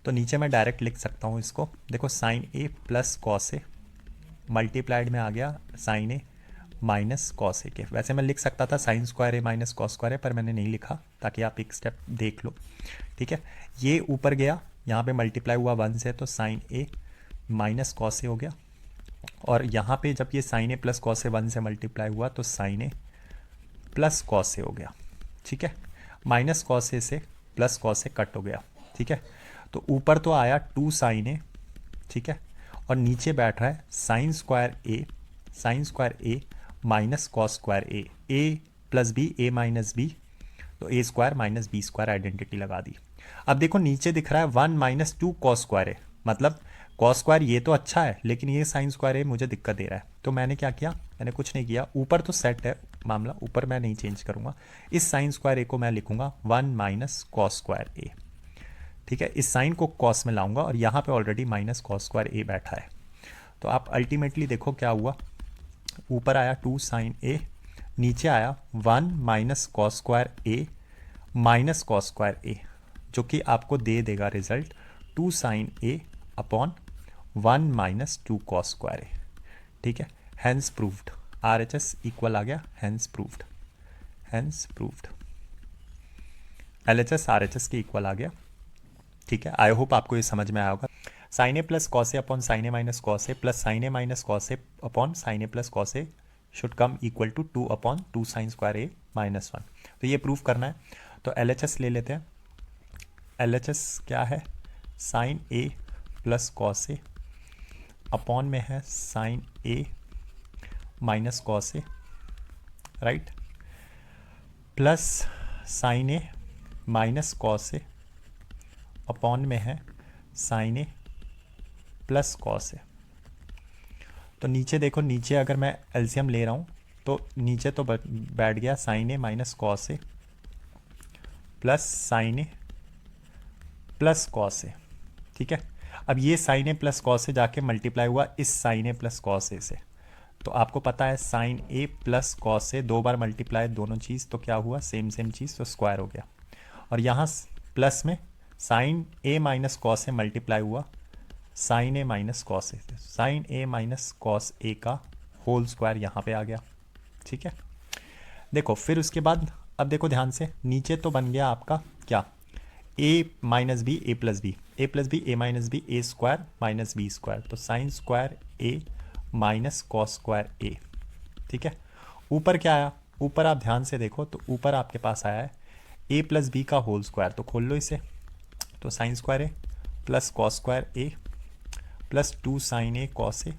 तो नीचे मैं डायरेक्ट लिख सकता हूँ इसको, देखो sine A plus cos A multiplied में आ गया साइन ए माइनस कॉस ए के। वैसे मैं लिख सकता था sign square A minus cos square ए, पर मैंने नहीं लिखा ताकि आप एक स्टेप देख लो। ठीक है, ये ऊपर गया, यहाँ पे मल्टीप्लाई हुआ 1 से तो sine A minus cos A हो गया, और यहाँ पे जब ये sign A plus cos A 1 से मल्टीप्लाई हुआ तो sine A plus cos A हो गया, ठीक है। माइनस कॉस ए से प्लस कॉस ए कट हो गया, ठीक है। तो ऊपर तो आया 2 साइन ए, ठीक है, और नीचे बैठ रहा है sine square A minus cos square A plus B A minus B, तो A square minus B square identity लगा दी। अब देखो नीचे दिख रहा है 1 माइनस 2 कॉस स्क्वायर ए, मतलब कॉस स्क्वायर ये तो अच्छा है लेकिन ये साइन स्क्वायर ए मुझे दिक्कत दे रहा है। तो मैंने क्या किया, मैंने कुछ नहीं किया, ऊपर तो सेट है मामला, ऊपर मैं नहीं चेंज करूंगा। इस साइन स्क्वायर ए को मैं लिखूंगा 1 माइनस कॉस स्क्वायर ए, ठीक है। इस साइन को कॉस में लाऊंगा और यहाँ पे ऑलरेडी माइनस कॉस स्क्वायर ए बैठा है। तो आप अल्टीमेटली देखो क्या हुआ, ऊपर आया 2 साइन ए, नीचे आया 1 minus cos square A minus cos square A, जो कि आपको दे देगा result 2 sine A upon 1 minus 2 cos square A, ठीक है। हैंस प्रूव्ड, RHS इक्वल आ गया, hence proved, hence proved, LHS RHS के इक्वल आ गया, ठीक है। आई होप आपको ये समझ में आया होगा। Sine A plus cos A upon sine A minus cos A plus sine A minus cos A upon sine A plus cos A should come equal to 2 upon 2 sine square A minus 1। तो ये prove करना है, तो LHS ले लेते हैं। LHS क्या है, sine A plus cos A upon में है sine A minus cos A, right, plus sine A minus cos A upon में है sine A plus cos A. तो नीचे देखो, नीचे अगर मैं एलसीएम ले रहा हूँ तो नीचे तो बैठ गया sine A minus cos A plus sine A plus cos A, ठीक है। अब ये साइन ए प्लस कॉस ए जाके मल्टीप्लाई हुआ इस साइन ए प्लस कॉस ए से, तो आपको पता है sine A plus cos A 2 bar multiply दोनों चीज़, तो क्या हुआ, सेम चीज़, तो स्क्वायर हो गया। और यहाँ प्लस में sign A minus cos A multiply हुआ sign A minus cos A, sine A minus cos A का होल स्क्वायर यहाँ पे आ गया, ठीक है। देखो फिर उसके बाद अब देखो ध्यान से, नीचे तो बन गया आपका क्या, ए minus B A plus B, A plus B A minus B, A square minus B square, तो sine square A minus cos square A, ठीक है। ऊपर क्या आया, ऊपर आप ध्यान से देखो तो ऊपर आपके पास आया है ए प्लस बी का होल स्क्वायर, तो खोल लो इसे, तो sine square A plus cos square A plus 2 sine A cos A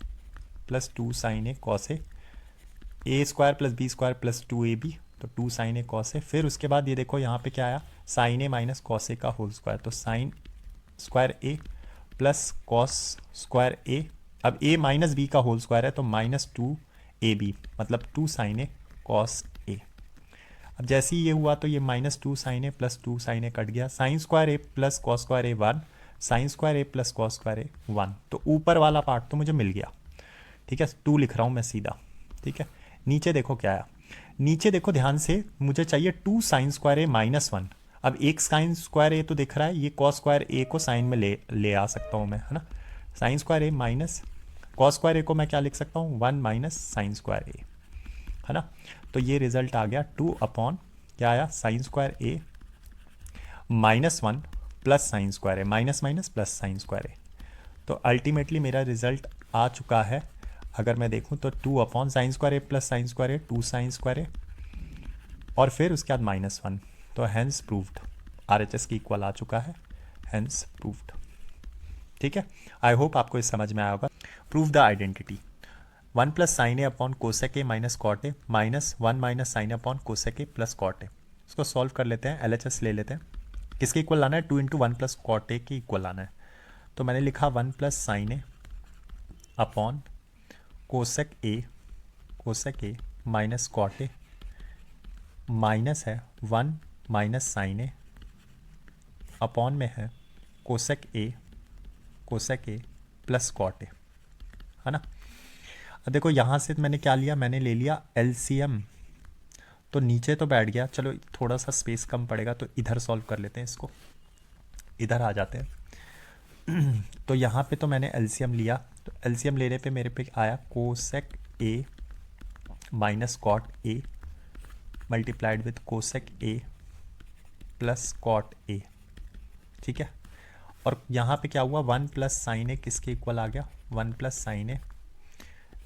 plus 2 sine A cos A square plus B square plus 2ab, तो 2 साइन ए कॉस ए। फिर उसके बाद ये देखो यहाँ पे क्या आया, sine A minus cos A का होल स्क्वायर, तो sine square A plus cos square A, अब ए माइनस बी का होल स्क्वायर है तो माइनस 2ab, मतलब 2 साइन ए कॉस ए। अब जैसे ही ये हुआ तो ये minus 2 sine A plus 2 sine A cut गया, sign square A plus cos square A 1, sign square A plus cos square A 1, तो ऊपर वाला पार्ट तो मुझे मिल गया, ठीक है। 2 लिख रहा हूँ मैं सीधा, ठीक है। नीचे देखो क्या आया, नीचे देखो ध्यान से, मुझे चाहिए 2 साइन स्क्वायर ए माइनस 1। अब एक साइन स्क्वायर ए तो दिख रहा है, ये कॉस स्क्वायर ए को साइन में ले आ सकता हूँ मैं, है ना। Sign square A minus cos square A को मैं क्या लिख सकता हूँ, 1 माइनस साइन स्क्वायर ए, है ना। तो ये रिजल्ट आ गया 2 अपॉन क्या आया, sine square A minus 1 plus sine square A, minus minus plus sine square A. तो अल्टीमेटली मेरा रिजल्ट आ चुका है, अगर मैं देखूं तो 2 upon sine square A plus sine square A, 2 sine square A, और फिर उसके बाद माइनस 1, तो हैंस प्रूव्ड, RHS की इक्वल आ चुका है, हैंस प्रूव्ड, ठीक है। आई होप आपको इस समझ में आया होगा। Prove the identity, 1 plus sine A upon cosec A minus cot A minus 1 minus sine upon cosec A plus cot A. इसको सॉल्व कर लेते हैं, LHS ले लेते हैं। किसके इक्वल लाना है, 2 इंटू 1 प्लस कॉट ए के इक्वल लाना है। तो मैंने लिखा 1 plus sine A upon cosec A minus cot A, minus है 1 माइनस साइन ए अपॉन में है cosec A plus cot A, है ना। अब देखो यहाँ से मैंने क्या लिया, मैंने ले लिया LCM, तो नीचे तो बैठ गया, चलो थोड़ा सा स्पेस कम पड़ेगा तो इधर सॉल्व कर लेते हैं, इसको इधर आ जाते हैं। तो यहाँ पे तो मैंने LCM लिया, तो LCM लेने पे मेरे पे आया cosec A minus cot A multiplied with cosec A plus cot A, ठीक है। और यहाँ पे क्या हुआ, 1 प्लस साइन ए किसके इक्वल आ गया, 1 plus sine A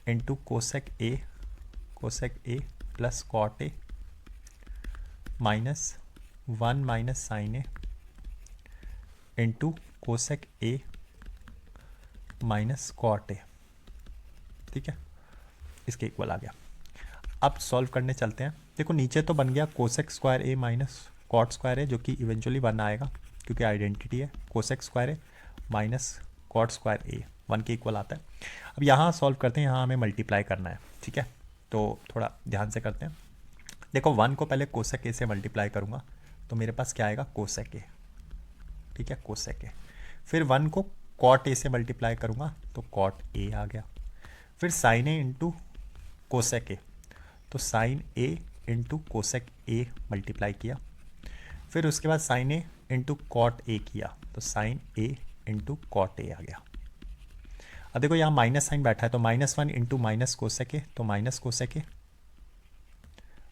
into cosec A plus cot A minus 1 minus sine A into cosec A minus cot A, ठीक है, इसके इक्वल आ गया। अब सॉल्व करने चलते हैं। देखो नीचे तो बन गया cosec square A minus cot square A, जो कि इवेंचुअली 1 आएगा क्योंकि आइडेंटिटी है। Cosec square A minus cot square A 1 के इक्वल आता है। अब यहाँ सॉल्व करते हैं, यहाँ हमें मल्टीप्लाई करना है, ठीक है, तो थोड़ा ध्यान से करते हैं। देखो 1 को पहले कोसेक ए से मल्टीप्लाई करूँगा तो मेरे पास क्या आएगा, कोसेक ए, ठीक है, कोसेक ए। फिर 1 को कॉट ए से मल्टीप्लाई करूँगा तो कॉट ए आ गया। फिर sine A into cosec A, तो sine A into cosec A multiply किया। फिर उसके बाद sine A into cot A किया तो sine A into cot A आ गया। अब देखो यहाँ माइनस साइन बैठा है तो -1 इंटू माइनस कोसेक ए, तो minus cosec A,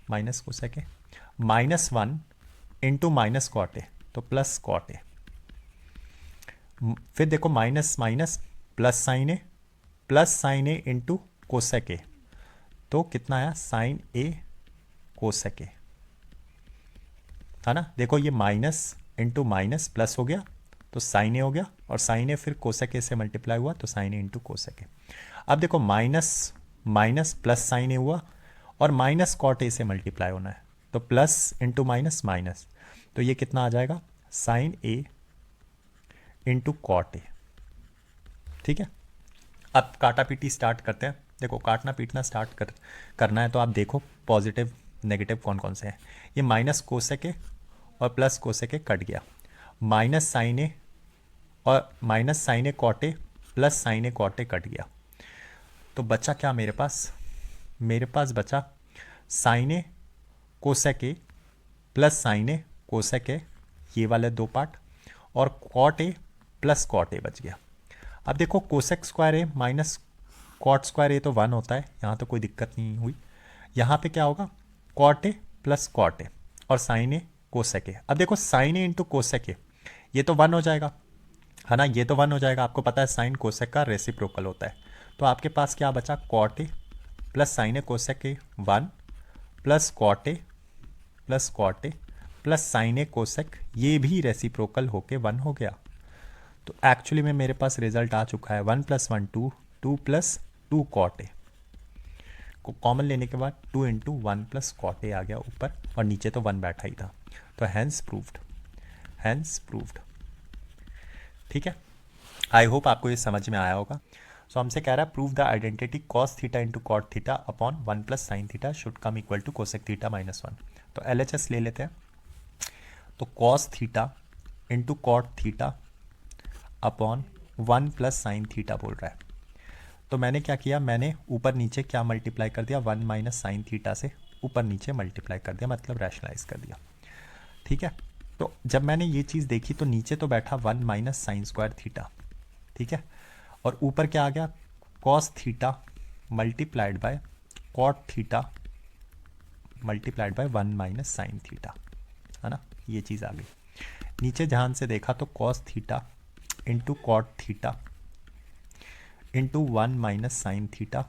minus cosec A, -1 into minus cot A तो प्लस कॉट ए। फिर देखो minus minus plus sine A into cosec A, तो कितना आया, साइन ए कोसेक ए, है ना। देखो ये माइनस इंटू माइनस प्लस हो गया तो साइन ए हो गया, और साइन ए फिर कोसेक ए से मल्टीप्लाई हुआ तो sine A into cosec A. अब देखो minus minus plus sine A हुआ और माइनस कॉट ए से मल्टीप्लाई होना है तो प्लस इंटू माइनस माइनस, तो ये कितना आ जाएगा, sine A into cot A, ठीक है। अब काटा पीटी स्टार्ट करते हैं। देखो काटना पीटना स्टार्ट करना है तो आप देखो पॉजिटिव नेगेटिव कौन कौन से हैं। ये माइनस कोसेक ए और प्लस कोसेक ए कट गया, माइनस साइन ए और minus sine A cot A plus sine A cot A cut गया, तो बचा क्या मेरे पास बचा sine A cosec A plus sine A cosec A, ये वाले दो पार्ट, और cot A plus cot A बच गया। अब देखो cosec square A minus cot square A तो 1 होता है, यहाँ तो कोई दिक्कत नहीं हुई। यहाँ पे क्या होगा, cot A plus cot A और साइन ए कोसेक ए। अब देखो sine A into cosec A, ये तो 1 हो जाएगा, है ना, ये तो 1 हो जाएगा। आपको पता है साइन कोसेक का रेसिप्रोकल होता है, तो आपके पास क्या बचा, cot A plus sine A cosec A 1 plus cot A plus sine A cosec, ये भी रेसिप्रोकल होके 1 हो गया। तो एक्चुअली में मेरे पास रिजल्ट आ चुका है 1 + 1 2, 2 + 2 कॉट ए को कॉमन लेने के बाद 2 × 1 + कॉट ए आ गया ऊपर, और नीचे तो 1 बैठा ही था, तो हैंस प्रूव्ड, ठीक है। आई होप आपको ये समझ में आया होगा। सो हमसे कह रहा है prove the identity cos theta into cot theta upon 1 + sin theta should come equal to cosec theta -1। तो LHS ले लेते हैं। तो cos theta into cot theta upon 1 + sin theta बोल रहा है। तो मैंने क्या किया, मैंने ऊपर नीचे क्या मल्टीप्लाई कर दिया, 1 - sin थीटा से ऊपर नीचे मल्टीप्लाई कर दिया, मतलब रैशनलाइज कर दिया, ठीक है। तो जब मैंने ये चीज़ देखी तो नीचे तो बैठा 1 - sin² थीटा, ठीक है, और ऊपर क्या आ गया, cos theta multiplied by cot theta multiplied by 1 - sin theta, है ना, ये चीज़ आ गई। नीचे ध्यान से देखा तो cos theta into cot theta into 1 - sin theta,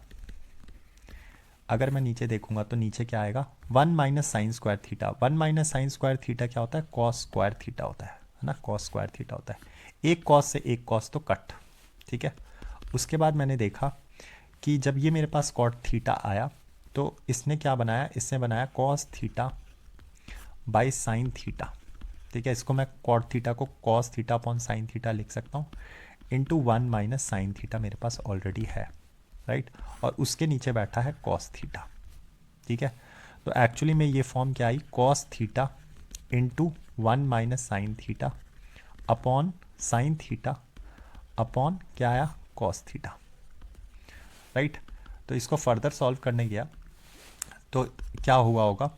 अगर मैं नीचे देखूंगा तो नीचे क्या आएगा, 1 - sin² थीटा। 1 - sin² थीटा क्या होता है, cos² थीटा होता है ना, cos² थीटा होता है। एक cos से एक cos तो कट, ठीक है। उसके बाद मैंने देखा कि जब ये मेरे पास cot थीटा आया तो इसने क्या बनाया, इसने बनाया cos theta by sin theta, ठीक है। इसको मैं cot थीटा को cos theta upon sin theta लिख सकता हूँ, इंटू 1 - sin थीटा मेरे पास ऑलरेडी है, राइट, और उसके नीचे बैठा है cos थीटा, ठीक है। तो एक्चुअली में ये फॉर्म क्या आई, cos theta into 1 - sin theta upon sin theta upon क्या आया, cos थीटा, राइट। तो इसको फर्दर सॉल्व करने गया तो क्या हुआ होगा,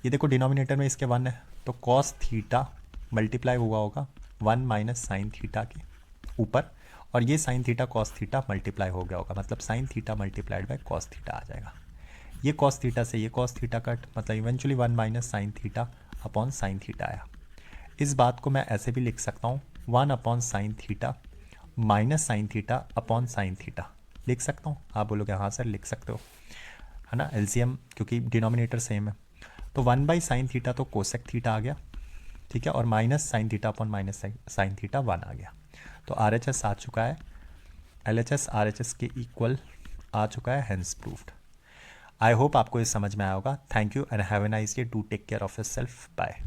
ये देखो डिनोमिनेटर में इसके 1 है तो cos थीटा मल्टीप्लाई हुआ होगा 1 - sin थीटा के ऊपर, और ये sin theta cos theta multiply हो गया होगा, मतलब sin theta multiplied by cos theta आ जाएगा। ये cos थीटा से ये cos थीटा कट, मतलब eventually 1 - sin theta upon sin theta आया। इस बात को मैं ऐसे भी लिख सकता हूँ 1/sin theta minus sine theta upon sine theta लिख सकता हूँ। आप बोलोगे हाँ सर लिख सकते हो, है ना, एलसीएम क्योंकि डिनोमिनेटर सेम है। तो 1/sin थीटा तो कोसेक थीटा आ गया, ठीक है, और -sin theta upon -sin theta 1 आ गया। तो RHS आ चुका है, LHS RHS के इक्वल आ चुका है, हेंस प्रूव्ड। आई होप आपको ये समझ में आया होगा। Thank you and have a nice day, do take care of yourself, bye.